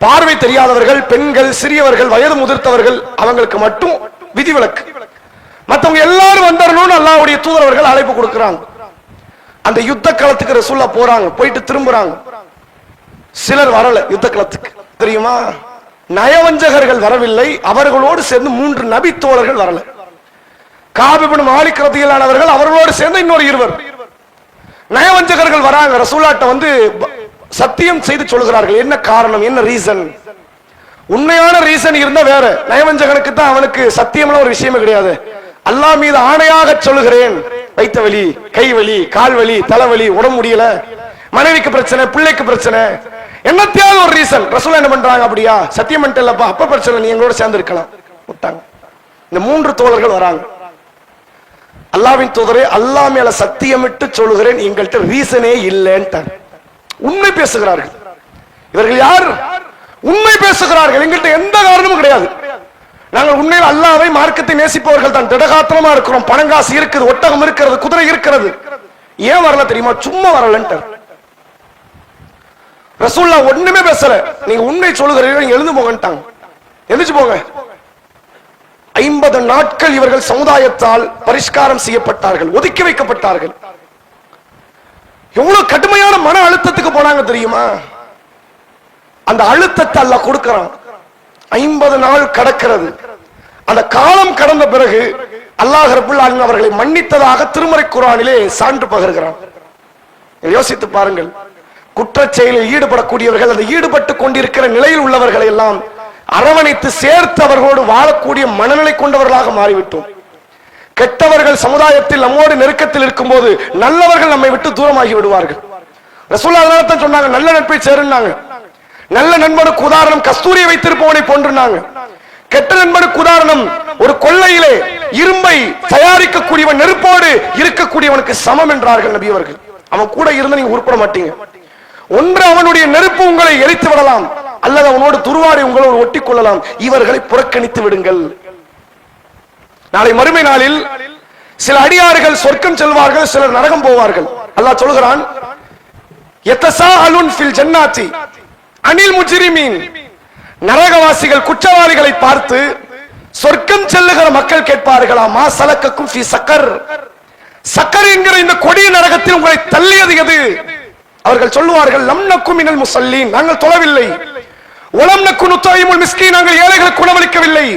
பார்வை தெரியாதவர்கள், பெண்கள், சிறியவர்கள், வயது முதிர்த்தவர்கள், அவங்களுக்கு மட்டும் விதிவிலக்கு. மற்றவங்க எல்லாரும் வந்துடணும்னு அல்லாஹ்வுடைய தூதரவர்கள் அழைப்பு கொடுக்கிறாங்க. அந்த யுத்த களத்துக்கு ரசூலுல்லாஹ் போறாங்க. போயிட்டு திரும்புறாங்க. சிலர் வரல யுத்த களத்துக்கு. தெரியுமா? நயவஞ்சகர்கள் வரவில்லை. அவர்களோடு சேர்ந்து 3 நபி தோழர்கள் வரல. காப் இப்னு மாலிக் ரலியல்லாஹு அன்ஹு அவர்களோடு சேர்ந்து இன்னொரு 2 நயவஞ்சகர்கள் வராங்க. ரசூலுல்லாஹ்ட்ட வந்து சத்தியம் செய்து சொல்கிறார்கள். என்ன காரணம், என்ன ரீசன்? உண்மையான ரீசன் இருந்தா வேற. நயவஞ்சகனுக்கு தான் அவனுக்கு சத்தியம்ல ஒரு விஷயமே கிடையாது. அல்லாஹ் மீது ஆணையாக சொல்லுகிறேன், வைத்த வலி, கை வலி, கால் வலி, தலைவலி, உடம்பு முடியல, மனைவிக்கு பிரச்சனை, பிள்ளைக்கு பிரச்சனை, என்னத்தையாவது ஒரு ரீசன். ரசூலுல்லாஹ் என்ன பண்றாங்க? அப்படியா, சத்தியம் பண்ணிட்டேன்லப்பா, அப்ப பிரச்சனை, நீ எங்களோட சேர்ந்து இருக்கலாம் விட்டாங்க. இந்த 3 தோழர்கள் வராங்க. அல்லாஹ்வின் தூதரே, அல்லாஹ் மேல சத்தியமிட்டு சொல்லுகிறேன், எங்கள்கிட்ட ரீசனே இல்லைன்ட்டாங்க. உண்மை பேசுகிறார்கள். இவர்கள் யார்? உண்மை பேசுகிறார்கள். எங்கள்கிட்ட எந்த காரணமும் கிடையாது. நாங்கள் உண்மையில் அல்லாஹ்வை, மார்க்கத்தை நேசிப்பவர்கள் தான். திடகாத்திரமா இருக்கிறோம். பணங்காசு இருக்குது, ஒட்டகம் இருக்கிறது, குதிரை இருக்கிறது. ஏன் வரல தெரியுமா? சும்மா வரலன்ட்டு. ரசூலுல்லாஹ் ஒண்ணுமே பேசல. நீங்க உண்மை சொல்லுகிறீர்கள், நீங்க எழுந்து போங்கன்ட்டாங்க. எழுந்துச்சு போங்க. 50 நாட்கள் இவர்கள் சமுதாயத்தால் பரிஷ்காரம் செய்யப்பட்டார்கள், ஒதுக்கி வைக்கப்பட்டார்கள். எவ்வளவு கடுமையான மன அழுத்தத்துக்கு போனாங்க தெரியுமா? அந்த அழுத்தத்தை அல்லாஹ் கொடுக்கிறான். 50 நாள் கடக்கிறது. அந்த காலம் கடந்த பிறகு அல்லாஹ் ரப்பல் ஆலமீன் அவர்களை மன்னித்ததாக திருமறை குர்ஆனிலே சான்று பகர்கிறான். யோசித்து பாருங்கள். குற்றச் செயலில் ஈடுபடக்கூடியவர்கள், அந்த ஈடுபட்டு கொண்டிருக்கிற நிலையில் உள்ளவர்களை எல்லாம் அரவணைத்து சேர்த்து அவர்களோடு வாழக்கூடிய மனநிலை கொண்டவர்களாக மாறிவிட்டோம். கெட்டவர்கள் சமுதாயத்தில் நம்மோடு நெருக்கத்தில் இருக்கும் போது நல்லவர்கள் நம்மை விட்டு தூரமாகி விடுவார்கள். ரசூலுல்லாஹ் அதனால தான் சொன்னாங்க, நல்ல நட்பை சேருன்னாங்க. நல்ல நண்பனுக்கு உதாரணம் கஸ்தூரியை வைத்திருப்பவனை போன்றுனாங்க. கெட்ட நண்பனுக்கு உதாரணம் ஒரு கொள்ளையிலே இரும்பை தயாரிக்கக்கூடியவன் நெருப்போடு இருக்கக்கூடியவனுக்கு சமம் என்றார்கள் நபி அவர்கள். அவன் கூட இருந்து நீங்க உருப்பட மாட்டீங்க. ஒன்று அவனுடைய நெருப்பு உங்களை எரித்து விடலாம், அல்லது அவனோடு துருவாடை உங்களோடு ஒட்டிக் கொள்ளலாம். இவர்களை புறக்கணித்து விடுங்கள். நாளை மறுமை நாளில் சில அடியார்கள் சொர்க்கம் செல்வார்கள், சிலர் நரகம் போவார்கள். அல்லாஹ் சொல்கிறான், யத்தஸாஅலுன் ஃபில் ஜன்னாத்தி அனில் முஜ்ரிமீன். நரகவாசிகள் குற்றவாளிகளை பார்த்து சொர்க்கம் செல்லுகிற மக்கள் கேட்பார்களா, மா சலக்கக்கும் ஃபீ சக்கர். சக்கர் என்கிற இந்த கொடிய நரகத்தில் உங்களை தள்ளியது எது? அவர்கள் சொல்லுவார்கள், லம் நக்கும் மினல் முஸல்லீன், நாங்கள் தொழவில்லை. வலம் நக்கு நுதைமுல் மிஸ்கீன், நாங்கள் ஏழைகளுக்கு உணவளிக்கவில்லை.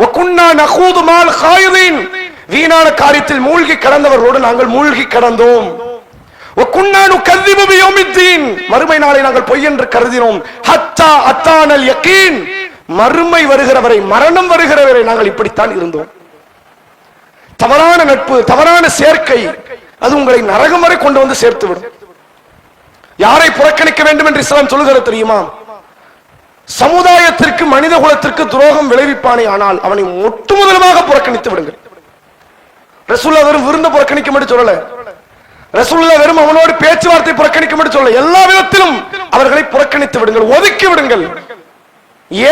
வகுன்னா நகூது மால் காயிதீன், வீணான காரியத்தில் மூழ்கி கடந்தவர்களோடு நாங்கள் மூழ்கி கடந்தோம். வகுன்னா நுகذிபு பியௌமித்தீன், மறுமை நாளை நாங்கள் பொய் என்று கருதினோம். ஹத்தா அத்தானல் யகீன், மறுமை வருகிறவரை, மரணம் வருகிறவரை நாங்கள் இப்படித்தான் இருந்தோம். தவறான நட்பு, தவறான சேர்க்கை, அது உங்களை நரகம் வரை கொண்டு வந்து சேர்த்து விடும். யாரை புறக்கணிக்க வேண்டும் என்று இஸ்லாம் சொல்லுகிறது தெரியுமா? சமுதாயத்திற்கு, மனித குலத்திற்கு துரோகம் விளைவிப்பானே ஆனால் அவனை ஒட்டுமுதலமாக புறக்கணித்து விடுங்கள். ரசூலுல்லாஹ் வெறும் விருந்த புறக்கணிக்க மட்டும் சொல்லல. ரசூலுல்லாஹ் வெறும் அவனோடு பேச்சுவார்த்தை புறக்கணிக்க மட்டும் சொல்லல. எல்லா விதத்திலும் அவர்களை புறக்கணித்து விடுங்கள், ஒதுக்கி விடுங்கள்.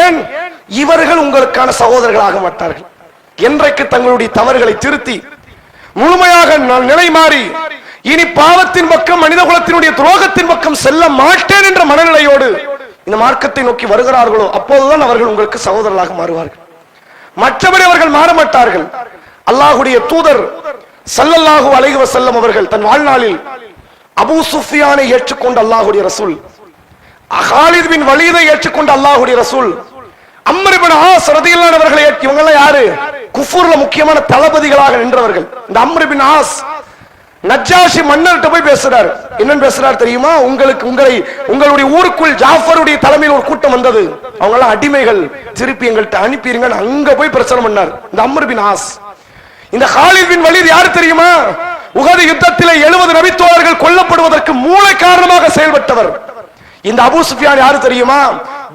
ஏன் இவர்கள் உங்களுக்கான சகோதரர்களாக மாட்டார்கள்? என்றைக்கு தங்களுடைய தவறுகளை திருத்தி முழுமையாக நிலை மாறி இனி பாவத்தின் பக்கம் மனித குலத்தினுடைய துரோகத்தின் பக்கம் செல்ல மாட்டேன் என்ற மனநிலையோடு இந்த மார்க்கத்தை நோக்கி வருகிறார்களோ அப்போதுதான் அவர்கள் உங்களுக்கு சகோதரர்களாக மாறுவார்கள். மற்றபடி அவர்கள் மாற மாட்டார்கள். அல்லாஹ்வுடைய தூதர் ஸல்லல்லாஹு அலைஹி வஸல்லம் அவர்கள் தன் வாழ்நாளில் அபூ சுஃபியானை ஏற்றுக்கொண்ட அல்லாஹ்வுடைய ரசூல், காலித் பின் வலீதை ஏற்றுக்கொண்ட அல்லாஹ்வுடைய ரசூல், அம்ர் இப்னு ஆஸ் ரலியல்லாஹு அவர்களை இவங்க எல்லாம் யாரு? குஃபுர்ல முக்கியமான தளபதிகளாக நின்றவர்கள். இந்த அம்ர் இப்னு ஆஸ் நஜ்ஜாஷி மன்னர்கிட்ட போய் பேசுறார். என்னன்னு பேசுறார் தெரியுமா? உங்களுடைய ஊருக்குள் ஜாஃபருடைய தலைமையில் ஒரு கூட்டம் வந்தது, அவங்க எல்லாம் அடிமைகள், திருப்பி எங்கள்கிட்ட அனுப்பிடுங்க. அங்க போய் பிரச்சனை பண்ணார் இந்த அம்ர் பின் ஆஸ். இந்த காலித் பின் வலீத் யாரு தெரியுமா? உஹது யுத்தத்திலே 70 நபித்தோழர்கள் கொல்லப்படுவதற்கு மூல காரணமாக செயல்பட்டவர். இந்த அபூ சுஃபியான் யாரு தெரியுமா?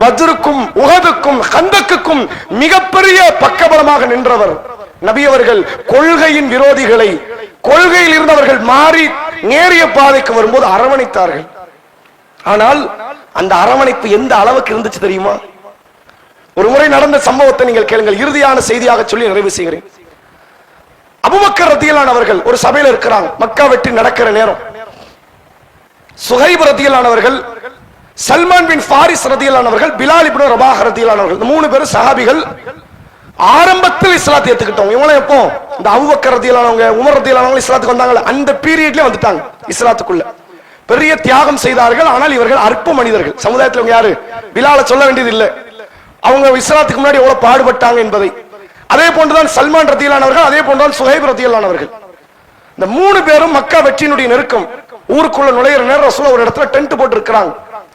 பத்ருக்கும் உஹதுக்கும் கந்தக்குக்கும் மிகப்பெரிய பக்கபலமாக நின்றவர். நபி அவர்கள் கொள்கையின் விரோதிகளை, கொள்கையில் இருந்தவர்கள் மாறி நேரிய பாதைக்கு வரும்போது அரவணைத்தார்கள். ஆனால் அந்த அரவணைப்பு எந்த அளவுக்கு இருந்துச்சு தெரியுமா? ஒரு முறை நடந்த சம்பவத்தை நீங்கள் கேளுங்கள். இறுதியான செய்தியாக சொல்லி நிறைவு செய்கிறேன். அபூபக்கர் ரலியல்லாஹு அவர்கள் ஒரு சபையில் இருக்கிறாங்க. மக்கா வெற்றி நடக்கிற நேரம். சுஹைப் ரலியல்லாஹு அவர்கள், சல்மான் பின் ஃபாரிஸ் ரலியல்லாஹு அவர்கள், பிலால் இப்னு ரபாஹ் ரலியல்லாஹு அவர்கள், இந்த 3 பேரும் சஹாபிகள். ஆரம்பத்தில் இஸ்லாத்தை ஏத்துக்கிட்டோம். இவங்களும் எப்போ? இந்த அபூபக்கர் ரலியல்லாஹு அவங்க, உமர் ரலியல்லாஹு அவங்க இஸ்லாத்துக்கு வந்தாங்கல, அந்த பீரியட்லயே வந்துட்டாங்க இஸ்லாத்துக்குள்ள. பெரிய தியாகம் செய்தார்கள். ஆனால் இவர்கள் அற்ப மனிதர்கள். சமுதாயத்தில் அவங்க யாரு? பிலால சொல்ல வேண்டியது இல்லை, அவங்க இஸ்லாத்துக்கு முன்னாடி எவ்வளவு பாடுபட்டாங்க என்பதை. அதே போன்றுதான் சல்மான் ரலியல்லாஹு அவர்கள், அதே போன்றுதான் சுஹைப் ரலியல்லாஹு அவர்கள். இந்த 3 பேரும் மக்கா வெற்றியினுடைய நெருக்கம். ஊருக்குள்ள நுழையிற நேரம் ரசூல் ஒரு இடத்துல டென்ட் போட்டு இருக்கிறாங்க.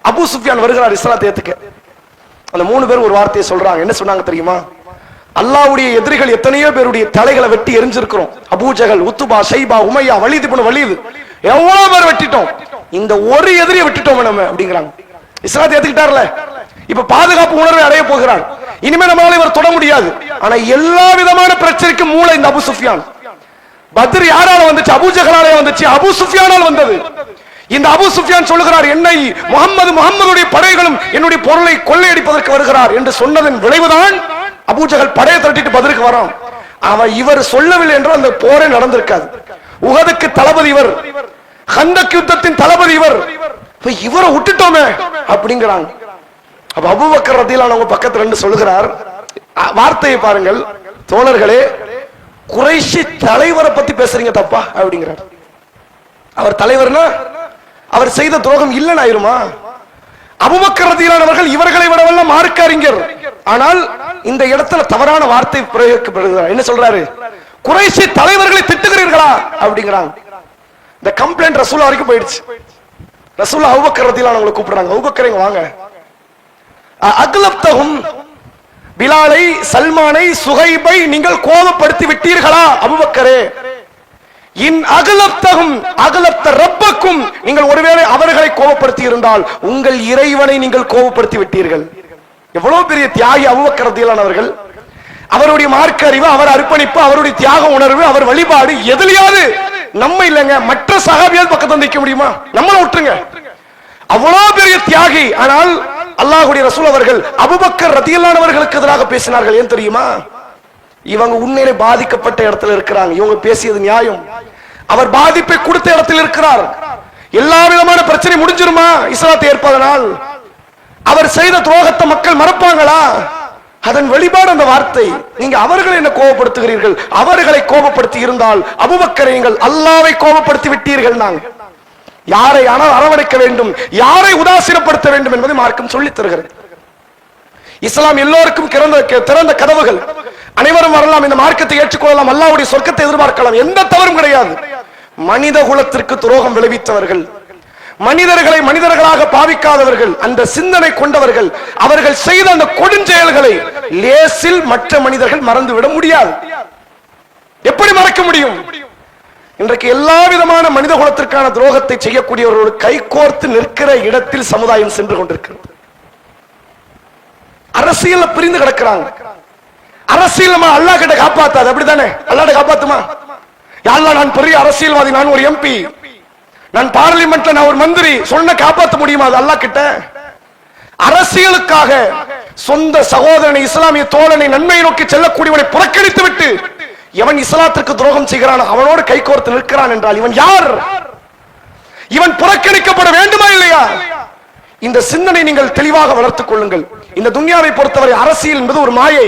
அபூ சுஃபியான் வருகிறார் இஸ்லாத்தை ஏத்துக்க. அந்த 3 பேர் ஒரு வார்த்தையை சொல்றாங்க. என்ன சொன்னாங்க தெரியுமா? அல்லாஹ்வுடைய எதிரிகள் எத்தனையோ பேருடைய தலைகளை வெட்டி எரிஞ்சிருக்கிறோம். அபூ ஜஹல், உத்பா, ஷைபா, உமையா, வலீத் இப்னு வலீத், எவ்வளவு பேர் வெட்டிட்டோம். இந்த ஒரு எதிரியை விட்டுட்டோம் நம்ம அப்படிங்கிறாங்க. இஸ்லாத்தை ஏத்துக்கிட்டார்ல, இப்ப பாதுகாப்பு உணர்வை அடைய போகிறார். இனிமே நம்மளால இவர் தொட முடியாது. ஆனா எல்லா விதமான பிரச்சனைக்கு மூளை இந்த அபூ சுஃபியான். பத்ர் யாரால வந்துச்சு? அபூ ஜஹலாலே வந்துச்சு, அபூ சுஃபியானால் வந்தது. இந்த அபூ சுஃபியான் சொல்லுகிறார், என்னை முகம்மதுடைய படைகளும் என்னுடைய பொருளை கொள்ளையடிப்பதற்கு வருகிறார் என்று சொன்னதன் விளைவுதான் அபூ ஜஹல் படையை திரட்டிட்டு பத்ருக்கு வரான். இவர் சொல்லவில்லை என்றால் அந்த போரே நடந்திருக்காது. உஹதுக்கு தளபதி இவர், கந்தக் யுத்தத்தின் தளபதி இவர். இவரை விட்டுட்டோமே அப்படிங்கிறாங்க. அப்ப அபூபக்கர் ரலியல்லாஹு அவங்க பக்கத்துல இருந்து சொல்லுகிறார், வார்த்தையை பாருங்கள் தோழர்களே, குறைஷி தலைவரை பத்தி பேசுறீங்க தப்பா அப்படிங்கிறார். அவர் தலைவர்னா அவர் செய்த துரோகம் இல்லைன்னு ஆயிருமா? அபூபக்கர் ரலியல்லாஹு அவர்கள் இவர்களை விடவெல்லாம் மார்க்க அறிஞர். ஆனால் இந்த இடத்துல தவறான வார்த்தை பிரயோகிக்கப்படுகிறார். என்ன சொல்றாரு? குறைஷி தலைவர்களை திட்டுகிறீர்களா அப்படிங்கிறாங்க. இந்த கம்ப்ளைண்ட் ரசூல் வரைக்கும் போயிடுச்சு. ரசூல் அபூபக்கர் ரலியல்லாஹு அவங்களை கூப்பிடுறாங்க. அபூபக்கர் வாங்க, அக்லப்தஹும், பிலாலை, சல்மானை, சுஹைபை நீங்கள் கோபப்படுத்தி விட்டீர்களா அபூபக்கரே? இன் அகலப்தகும் அகலப்த ரப்பக்கும், நீங்கள் ஒருவேளை அவர்களை கோபப்படுத்தி இருந்தால் உங்கள் இறைவனை நீங்கள் கோபப்படுத்தி விட்டீர்கள். எவ்வளவு பெரிய தியாகி அபூபக்கர் ரலியல்லாஹு அவர்கள். அவருடைய மார்க்க அறிவு, அவர் அர்ப்பணிப்பு, அவருடைய தியாக உணர்வு, அவர் வழிபாடு எதிலையாவது நம்ம இல்லைங்க மற்ற சஹாபியால் பக்கத்துல நிக்க முடியுமா? நம்மள விட்டுருங்க. அவ்வளவு பெரிய தியாகி. ஆனால் அல்லாஹ்வுடைய ரசூல் அவர்கள் அபூபக்கர் ரலியல்லாஹு அவர்களுக்கு எதிராக பேசினார்கள். ஏன் தெரியுமா? இவங்க உண்மையிலே பாதிக்கப்பட்ட இடத்துல இருக்கிறாங்க. இவங்க பேசியது நியாயம். அவர் பாதிப்பை கொடுத்த இடத்தில் இருக்கிறார். எல்லா விதமான பிரச்சனை முடிஞ்சிருமா இஸ்லாத்தை ஏற்பதனால்? அவர் செய்த துரோகத்தை மக்கள் மறப்பாங்களா? அதன் வெளிப்பாடு அந்த வார்த்தை. நீங்க அவர்களை என்ன கோபப்படுத்துகிறீர்கள்? அவர்களை கோபப்படுத்தி இருந்தால் அபூபக்கரை நீங்கள் அல்லாஹ்வை கோபப்படுத்தி விட்டீர்கள். நாங்கள் யாரை ஆனால் அரவணைக்க வேண்டும், யாரை உதாசீனப்படுத்த வேண்டும் என்பதை மார்க்கம் சொல்லித் தருகிறது. இஸ்லாம் எல்லோருக்கும் திறந்த கதவுகள். அனைவரும் வரலாம், இந்த மார்க்கத்தை ஏற்றுக்கொள்ளலாம், அல்லாஹ்வுடைய சொர்க்கத்தை எதிர்பார்க்கலாம், எந்த தவறும் கிடையாது. மனித குலத்திற்கு துரோகம் விளைவித்தவர்கள், மனிதர்களை மனிதர்களாக பாவிக்காதவர்கள், அந்த சிந்தனை கொண்டவர்கள், அவர்கள் செய்த அந்த கொடுஞ்செயல்களை லேசில் மற்ற மனிதர்கள் மறந்துவிட முடியாது. எப்படி மறக்க முடியும்? இன்றைக்கு எல்லா விதமான மனித குலத்திற்கான துரோகத்தை செய்யக்கூடியவர்களோடு கைகோர்த்து நிற்கிற இடத்தில் சமுதாயம் சென்று கொண்டிருக்கிறது. அரசியல் பிரிந்து கிடக்கிறாங்க. அரசியல் நம்ம அல்லாஹ் கிட்ட காப்பாத்தாது, அப்படித்தானே? அல்லாஹ் காப்பாத்துமா? யாரெல்லாம் நான் பெரிய அரசியல்வாதி, நான் ஒரு எம்பி, நான் பார்லிமெண்ட்ல நான் ஒரு மந்திரி சொன்ன காப்பாற்ற முடியுமா? அது அல்லாஹ் கிட்ட. அரசியலுக்காக சொந்த சகோதரனை, இஸ்லாமிய தோழனை, நன்மையை நோக்கி செல்லக்கூடியவனை புறக்கணித்து விட்டு எவன் இஸ்லாத்திற்கு துரோகம் செய்கிறான் அவனோடு கைகோர்த்து நிற்கிறான் என்றால் இவன் யார்? இவன் புறக்கணிக்கப்பட வேண்டுமா இல்லையா? இந்த சிந்தனை நீங்கள் தெளிவாக வளர்த்துக் கொள்ளுங்கள். இந்த துன்யாவை பொறுத்தவரை அரசியல் என்பது ஒரு மாயை.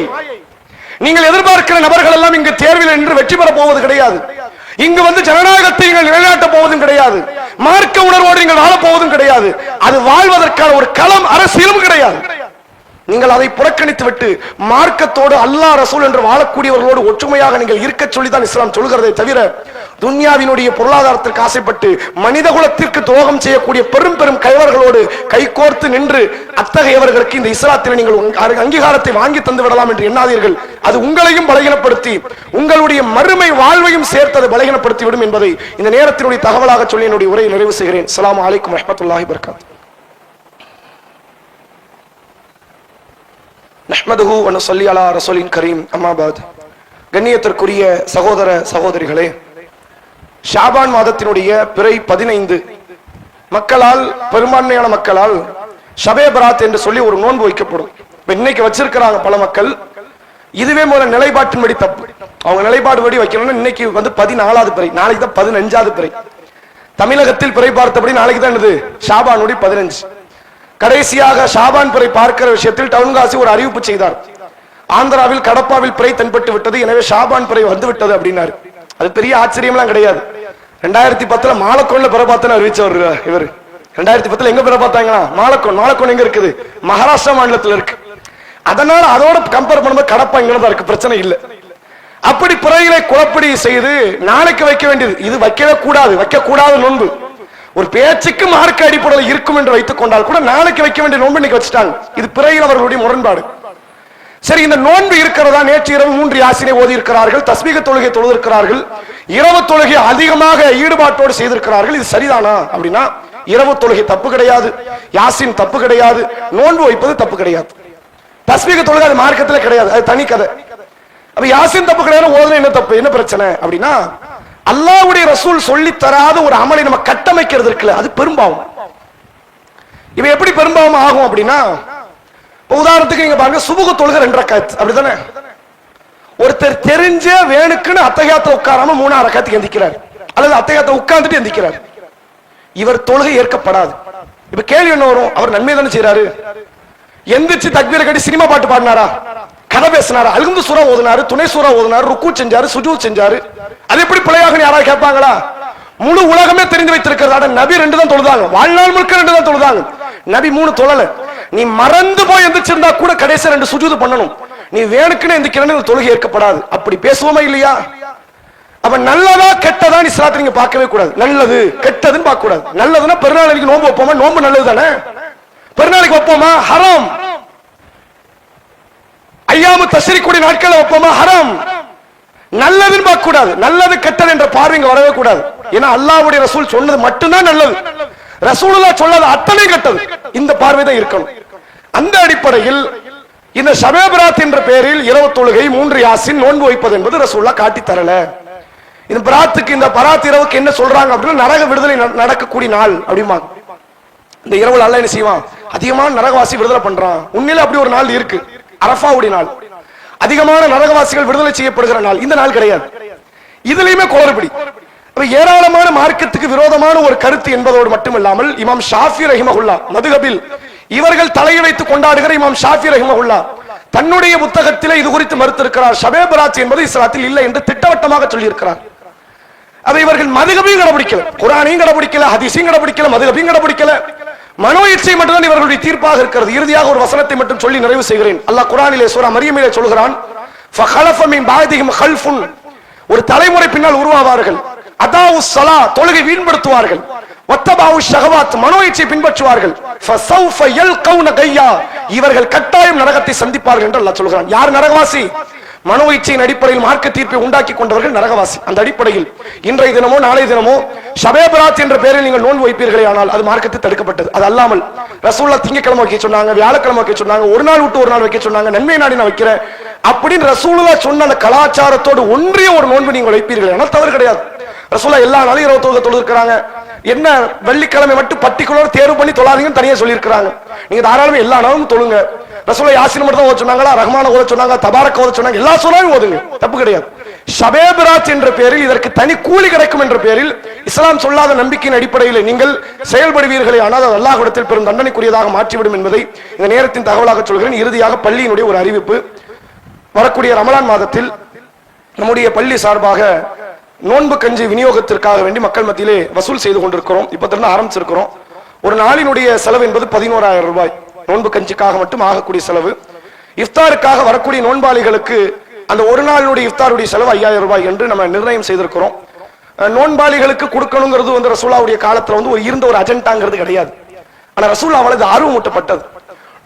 நீங்கள் எதிர்பார்க்கிற நபர்கள் எல்லாம் இங்கு தேர்வில் நின்று வெற்றி பெற போவது கிடையாது. இங்கு வந்து ஜனநாயகத்தை நீங்கள் நிலைநாட்ட போவதும் கிடையாது. மார்க்க உணர்வோடு நீங்கள் வாழப் போவதும் கிடையாது. அது வாழ்வதற்கான ஒரு களம் அரசியலும் கிடையாது. நீங்கள் அதை புறக்கணித்து விட்டு மார்க்கத்தோடு அல்லாஹ் ரசூல் என்று வாழக்கூடியவர்களோடு ஒற்றுமையாக நீங்கள் இருக்க சொல்லிதான் இஸ்லாம் சொல்கிறதை தவிர துன்யாவினுடைய பொருளாதாரத்திற்கு ஆசைப்பட்டு மனித குலத்திற்கு துரோகம் செய்யக்கூடிய பெரும் பெரும் கைவர்களோடு கைகோர்த்து நின்று அத்தகையவர்களுக்கு இந்த இஸ்லாத்தில் நீங்கள் அங்கீகாரத்தை வாங்கி தந்து விடலாம் என்று எண்ணாதீர்கள். அது உங்களையும் பலகீனப்படுத்தி உங்களுடைய மறுமை வாழ்வையும் சேர்த்து அதை பலகீனப்படுத்தி விடும் என்பதை இந்த நேரத்தினுடைய தகவலாக சொல்லி என்னுடைய உரையை நிறைவு செய்கிறேன். அஸ்ஸலாமு அலைக்கும் வரஹ்மத்துல்லாஹி வபரகாத்துஹு. நஹ்மதுஹு வ நுஸல்லி அலா ரசூலின் கரீம். அம்மா பாத். கண்ணியத்திற்குரிய சகோதர சகோதரிகளே, ஷாபான் மாதத்தினுடைய பிறை 15 மக்களால், பெரும்பான்மையான மக்களால் ஷபே பராத் என்று சொல்லி ஒரு நோன்பு வைக்கப்படும். இன்னைக்கு வச்சிருக்கிறாங்க பல மக்கள். இதுவே முதல்ல நிலைப்பாட்டின்படி தப்பு. அவங்க நிலைப்பாடு படி வைக்கணும்னா இன்னைக்கு வந்து 14வது பிறை, நாளைக்கு தான் 15வது பிறை. தமிழகத்தில் பிறை பார்த்தபடி நாளைக்கு தான் என்னது ஷாபானுடைய 15. கடைசியாக ஷாபான் பிறை பார்க்கிற விஷயத்தில் டவுன்காசி ஒரு அறிவிப்பு செய்தார். ஆந்திராவில் கடப்பாவில் பிறை தென்பட்டு விட்டது, எனவே ஷாபான் பிறை வந்து விட்டது அப்படின்னாரு. அது பெரிய ஆச்சரியம்லாம் கிடையாது. 2010 மாலக்கோன்ல பிற பார்த்தன்னு அறிவிச்சவர் இவர். 2010 எங்க பிற பார்த்தாங்கன்னா மாலக்கோன். மாலக்கோன் எங்க இருக்குது? மகாராஷ்டிரா மாநிலத்தில் இருக்கு. அதனால அதோட கம்பேர் பண்ணும்போது கடப்பா இங்கதான் இருக்கு, பிரச்சனை இல்லை. அப்படி பிறைகளை குழப்படி செய்து நாளைக்கு வைக்க வேண்டியது, இது வைக்கவே கூடாது, வைக்க கூடாத நோன்பு. ஒரு பேச்சுக்கு மார்க்க அடிப்படையில் இருக்கும் என்று வைத்துக் கொண்டால் கூட நாளைக்கு வைக்க வேண்டிய நோன்பு இன்னைக்கு வச்சுட்டாங்க. இது பிறையில் அவர்களுடைய முரண்பாடு. சரி, இந்த நோன்பு இருக்கிறதா? நேற்று இரவு 3 யாசினை ஓதி இருக்கிறார்கள், தஸ்பீக தொழுகை தொழுதிருக்கிறார்கள், இரவு தொழுகை அதிகமாக ஈடுபாட்டோடு செய்திருக்கிறார்கள். இது சரிதானா அப்படின்னா இரவு தொழுகை தப்பு கிடையாது, யாசின் தப்பு கிடையாது, நோன்பு வைப்பது தப்பு கிடையாது. தஸ்பீக தொழுகை அது மார்க்கத்தில் கிடையாது, அது தனி கதை. அப்ப யாசின் தப்பு கிடையாது, ஓதுன என்ன தப்பு, என்ன பிரச்சனை அப்படின்னா அல்லாஹ்வுடைய ரசூல் சொல்லி தராத ஒரு அமலை நம்ம கட்டமைக்கிறது இருக்குல்ல, அது பெரும்பாவம். இவ எப்படி பெரும்பாவம் ஆகும் அப்படின்னா, உதாரணத்துக்கு நீங்க பாருங்க, சுபுக தொழுகை 2 ரக்காத் அப்படிதானே. ஒருத்தர் தெரிஞ்ச வேணுக்குன்னு அத்தஹியாத்துல உட்காராம 3ஆவது ரக்காத்துக்கு எந்திக்கிறார், அல்லது அத்தஹியாத்துல உட்கார்ந்துட்டு எந்திக்கிறார். இவர் தொழுகை ஏற்கப்படாது. இப்ப கேள்வி என்ன வரும்? அவர் நன்மை தானே செய்யறாரு. எந்திரிச்சு தக்பீர் கட்டி சினிமா பாட்டு பாடினாரா, கதை பேசினாரா, அல்ஹம்து சூரா ஓதுனாரு, துணை சூரா ஓதுனாரு, ருக்கு செஞ்சாரு, சுஜூத் செஞ்சாரு, அது எப்படி பிழையாக யாராவது கேட்பாங்களா? முழு உலகமே தெரிந்து வைத்திருக்கிறதா? நபி 2 தான் தொழுதாங்க, வாழ்நாள் முழுக்க 2 தான் தொழுதாங்க. நபி 3 தொழல. நீ மறந்து போய் எந்திரிச்சிருந்தா கூட கடைசி 2 சுஜூது பண்ணணும். நீ வேணுக்குன்னு எந்திக்கிறன்னு தொழுகை ஏற்கப்படாது. அப்படி பேசுவோமா இல்லையா? அப்ப நல்லதா கெட்டதா இஸ்லாத்தை நீங்க பார்க்கவே கூடாது. நல்லது கெட்டதுன்னு பார்க்க கூடாது. நல்லதுன்னா பெருநாளைக்கு நோன்பு வைப்போமா? நோன்பு நல்லது தானே. பெருநாளைக்கு வைப்போமா? ஹராம். ஐயாமு தஷ்ரீக்குடைய நாட்கள் வைப்போமா? ஹராம். நல்லதுன்னு பார்க்க கூடாது. நல்லது கெட்டது என்ற பார்வை இங்க வரவே கூடாது. ஏன்னா அல்லாஹ்வுடைய ரசூல் சொன்னது மட்டும்தான் நல்லது, ரசூலுல்லாஹ் சொன்னது அத்தனை கெட்டது. இந்த பார்வை தான் இருக்கணும். அந்த அடிப்படையில் இந்த ஷபே பராத் என்ற பெயரில் இரவு தொழுகை, 3 யாசின், நோன்பு வைப்பது என்பது ரசூலுல்லாஹ் காட்டி தரல. இந்த பராத்துக்கு, இந்த பராத் இரவுக்கு என்ன சொல்றாங்க அப்படின்னா நரக விடுதலை நடக்கக்கூடிய நாள் அப்படிமா. இந்த இரவுல அல்லாஹ் என்ன செய்வான்? அதிகமான நரகவாசி விடுதலை பண்றான். உண்மையில அப்படி ஒரு நாள் இருக்கு, அரஃபாவுடைய நாள். அதிகமான நரகவாசிகள் விடுதலை செய்யப்படுகிற நாள் இந்த நாள் கிடையாது. இதுலயுமே குளறுபடி. ஏராளமான மார்க்கத்துக்கு விரோதமான ஒரு கருத்து என்பதோடு மட்டுமில்லாமல் இமாம் ஷாஃபி ரஹிமஹுல்லா மதுஹபில் இவர்கள் தலையை வைத்து கொண்டாடுகிற இமாம் ஷாஃபி ரஹிமஹுல்லா தன்னுடைய புத்தகத்திலே இது குறித்து மறுத்திருக்கிறார். ஷபே பராத் என்பது இஸ்லாத்தில் இல்லை என்று திட்டவட்டமாக சொல்லியிருக்கிறார். அதை இவர்கள் மதுஹபையும் கடைபிடிக்கல, குர்ஆனையும் கடைபிடிக்கல, ஹதீஸையும் கடைபிடிக்கல, மதுஹபையும் கடைபிடிக்கல. மனோ இச்சை மட்டும்தான் இவர்களுடைய தீர்ப்பாக இருக்கிறது. இறுதியாக ஒரு வசனத்தை மட்டும் சொல்லி நிறைவு செய்கிறேன். அல்லாஹ் குர்ஆனிலே சூரா மரியமிலே சொல்கிறான், ஃபஹலஃப மின் பஅதிஹிம் கல்ஃபுன், ஒரு தலைமுறை பின்னால் உருவாவார்கள், அதாவு ஸலா, தொழுகை வீண்படுத்துவார்கள், வத்தபாவு ஷஹவாத், மனோ இச்சை பின்பற்றுவார்கள், ஃபஸௌஃப யல்கௌன கய்யா, இவர்கள் கட்டாயம் நரகத்தை சந்திப்பார்கள் என்று அல்லாஹ் சொல்கிறான். யார் நரகவாசி? மனோ இச்சையின் அடிப்படையில் மார்க்க தீர்ப்பை உண்டாக்கி கொண்டவர்கள் நரகவாசி. அந்த அடிப்படையில் இன்றைய தினமோ நாளைய தினமோ ஷபே பராத் என்ற பெயரில் நீங்கள் நோன்பு வைப்பீர்களே ஆனால் அது மார்க்கத்தில் தடுக்கப்பட்டது. அது அல்லாமல் ரசூலுல்லாஹ் திங்கட்கிழமை வைக்க சொன்னாங்க, வியாழக்கிழமை வைக்க சொன்னாங்க, ஒரு நாள் விட்டு ஒரு நாள் வைக்க சொன்னாங்க, நன்மை நாடி நான் வைக்கிறேன் அப்படின்னு ரசூலுல்லாஹ் சொன்ன அந்த கலாச்சாரத்தோடு ஒன்றிய ஒரு நோன்பு நீங்கள் வைப்பீர்கள் ஆனால் தவறு கிடையாது. ரசூலுல்லாஹ் எல்லா நாளும் இரவு தொழுகை தொழுதிருக்கிறாங்க, என்ன வெள்ளிக்கிழமை மட்டும் பர்டிகுலர் தேர்வு பண்ணி தொழாதீங்கன்னு தனியா சொல்லியிருக்கிறாங்க. நீங்க தாராளமா எல்லா நாளும் தொழுங்க. ரசூலுல்லாஹ் யாசின் மட்டும் தான் ஓத சொன்னாங்களா, ரஹ்மான ஓத சொன்னாங்க, தபாரக் ஓத சொன்னாங்க, எல்லா சூறாவையும் ஓதுங்க, தப்பு கிடையாது. ஷபே பராத் என்ற பெயரில் இதற்கு தனி கூலி கிடைக்கும் என்ற பெயரில் இஸ்லாம் சொல்லாத நம்பிக்கையின் அடிப்படையில் நீங்கள் செயல்படுவீர்களே, ஆனால் அது அல்லாஹ்விடத்தில் பெரும் தண்டனைக்குரியதாக மாற்றிவிடும் என்பதை இந்த நேரத்தின் தகவலாக சொல்கிறேன். இறுதியாக பள்ளியினுடைய ஒரு அறிவிப்பு. வரக்கூடிய ரமலான் மாதத்தில் நம்முடைய பள்ளி சார்பாக நோன்பு கஞ்சி விநியோகத்திற்காக வேண்டி மக்கள் மத்தியிலே வசூல் செய்து கொண்டிருக்கிறோம். இப்ப ஆரம்பிச்சிருக்கிறோம். ஒரு நாளினுடைய செலவு என்பது 11,000 ரூபாய். நோன்பு கஞ்சிக்காக மட்டும் ஆகக்கூடிய செலவு. இஃப்தாருக்காக வரக்கூடிய நோன்பாளிகளுக்கு அந்த ஒரு நாளினுடைய இஃப்தாருடைய செலவு 5,000 ரூபாய் என்று நம்ம நிர்ணயம் செய்திருக்கிறோம். நோன்பாளிகளுக்கு கொடுக்கணுங்கிறது வந்து ரசூலுல்லாஹ்வுடைய காலத்துல வந்து இருந்த ஒரு அஜெண்டாங்கிறது கிடையாது. ஆனா ரசூலுல்லாஹ் அவளது ஆர்வம் ஊட்டப்பட்டது.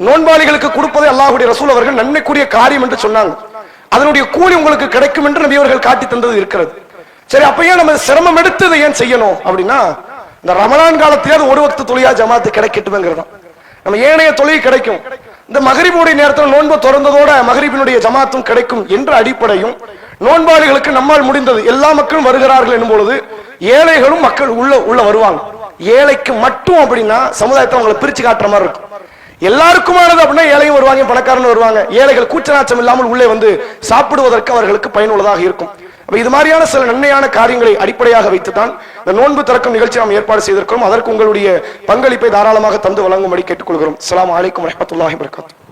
நோன்பாளிகளுக்கு கொடுப்பதை அல்லாஹ்வுடைய ரசூல் அவர்கள் நன்மைக்குரிய காரியம் என்று சொன்னாங்க. அதனுடைய கூலி உங்களுக்கு கிடைக்கும் என்று நபி அவர்கள் காட்டி தந்தது இருக்கிறது. சரி, அப்ப ஏன் நம்ம சிரமம் எடுத்து இதை ஏன் செய்யணும் அப்படின்னா, இந்த ரமலான் காலத்திலே ஒரு வக்து தொழுகை ஜமாத்து கிடைக்கட்டும்ங்கிறது. நம்ம ஏனைய தொழுகை கிடைக்கும், இந்த மகரிபுடைய நேரத்தில் நோன்பு திறந்ததோட மகரிபினுடைய ஜமாத்தும் கிடைக்கும் என்ற அடிப்படையும், நோன்பாளிகளுக்கு நம்மால் முடிந்தது எல்லா மக்களும் வருகிறார்கள் என்னும் பொழுது ஏழைகளும் மக்கள் உள்ள வருவாங்க. ஏழைக்கு மட்டும் அப்படின்னா சமுதாயத்தை அவங்களை பிரிச்சு காட்டுற மாதிரி இருக்கும். எல்லாருக்குமானது அப்படின்னா ஏழையும் வருவாங்க, பணக்காரன் வருவாங்க. ஏழைகள் கூச்சநாச்சம் இல்லாமல் உள்ளே வந்து சாப்பிடுவதற்கு அவர்களுக்கு பயனுள்ளதாக இருக்கும். இது மாதிரியான சில நன்மையான காரியங்களை அடிப்படையாக வைத்துதான் இந்த நோன்பு திறக்கும் நிகழ்ச்சி நாம் ஏற்பாடு செய்திருக்கிறோம். அதற்கு உங்களுடைய பங்களிப்பை தாராளமாக தந்து வழங்கும்படி கேட்டுக்கொள்கிறோம். அஸ்ஸலாமு அலைக்கும் வரஹ்மத்துல்லாஹி வபரகாத்துஹு.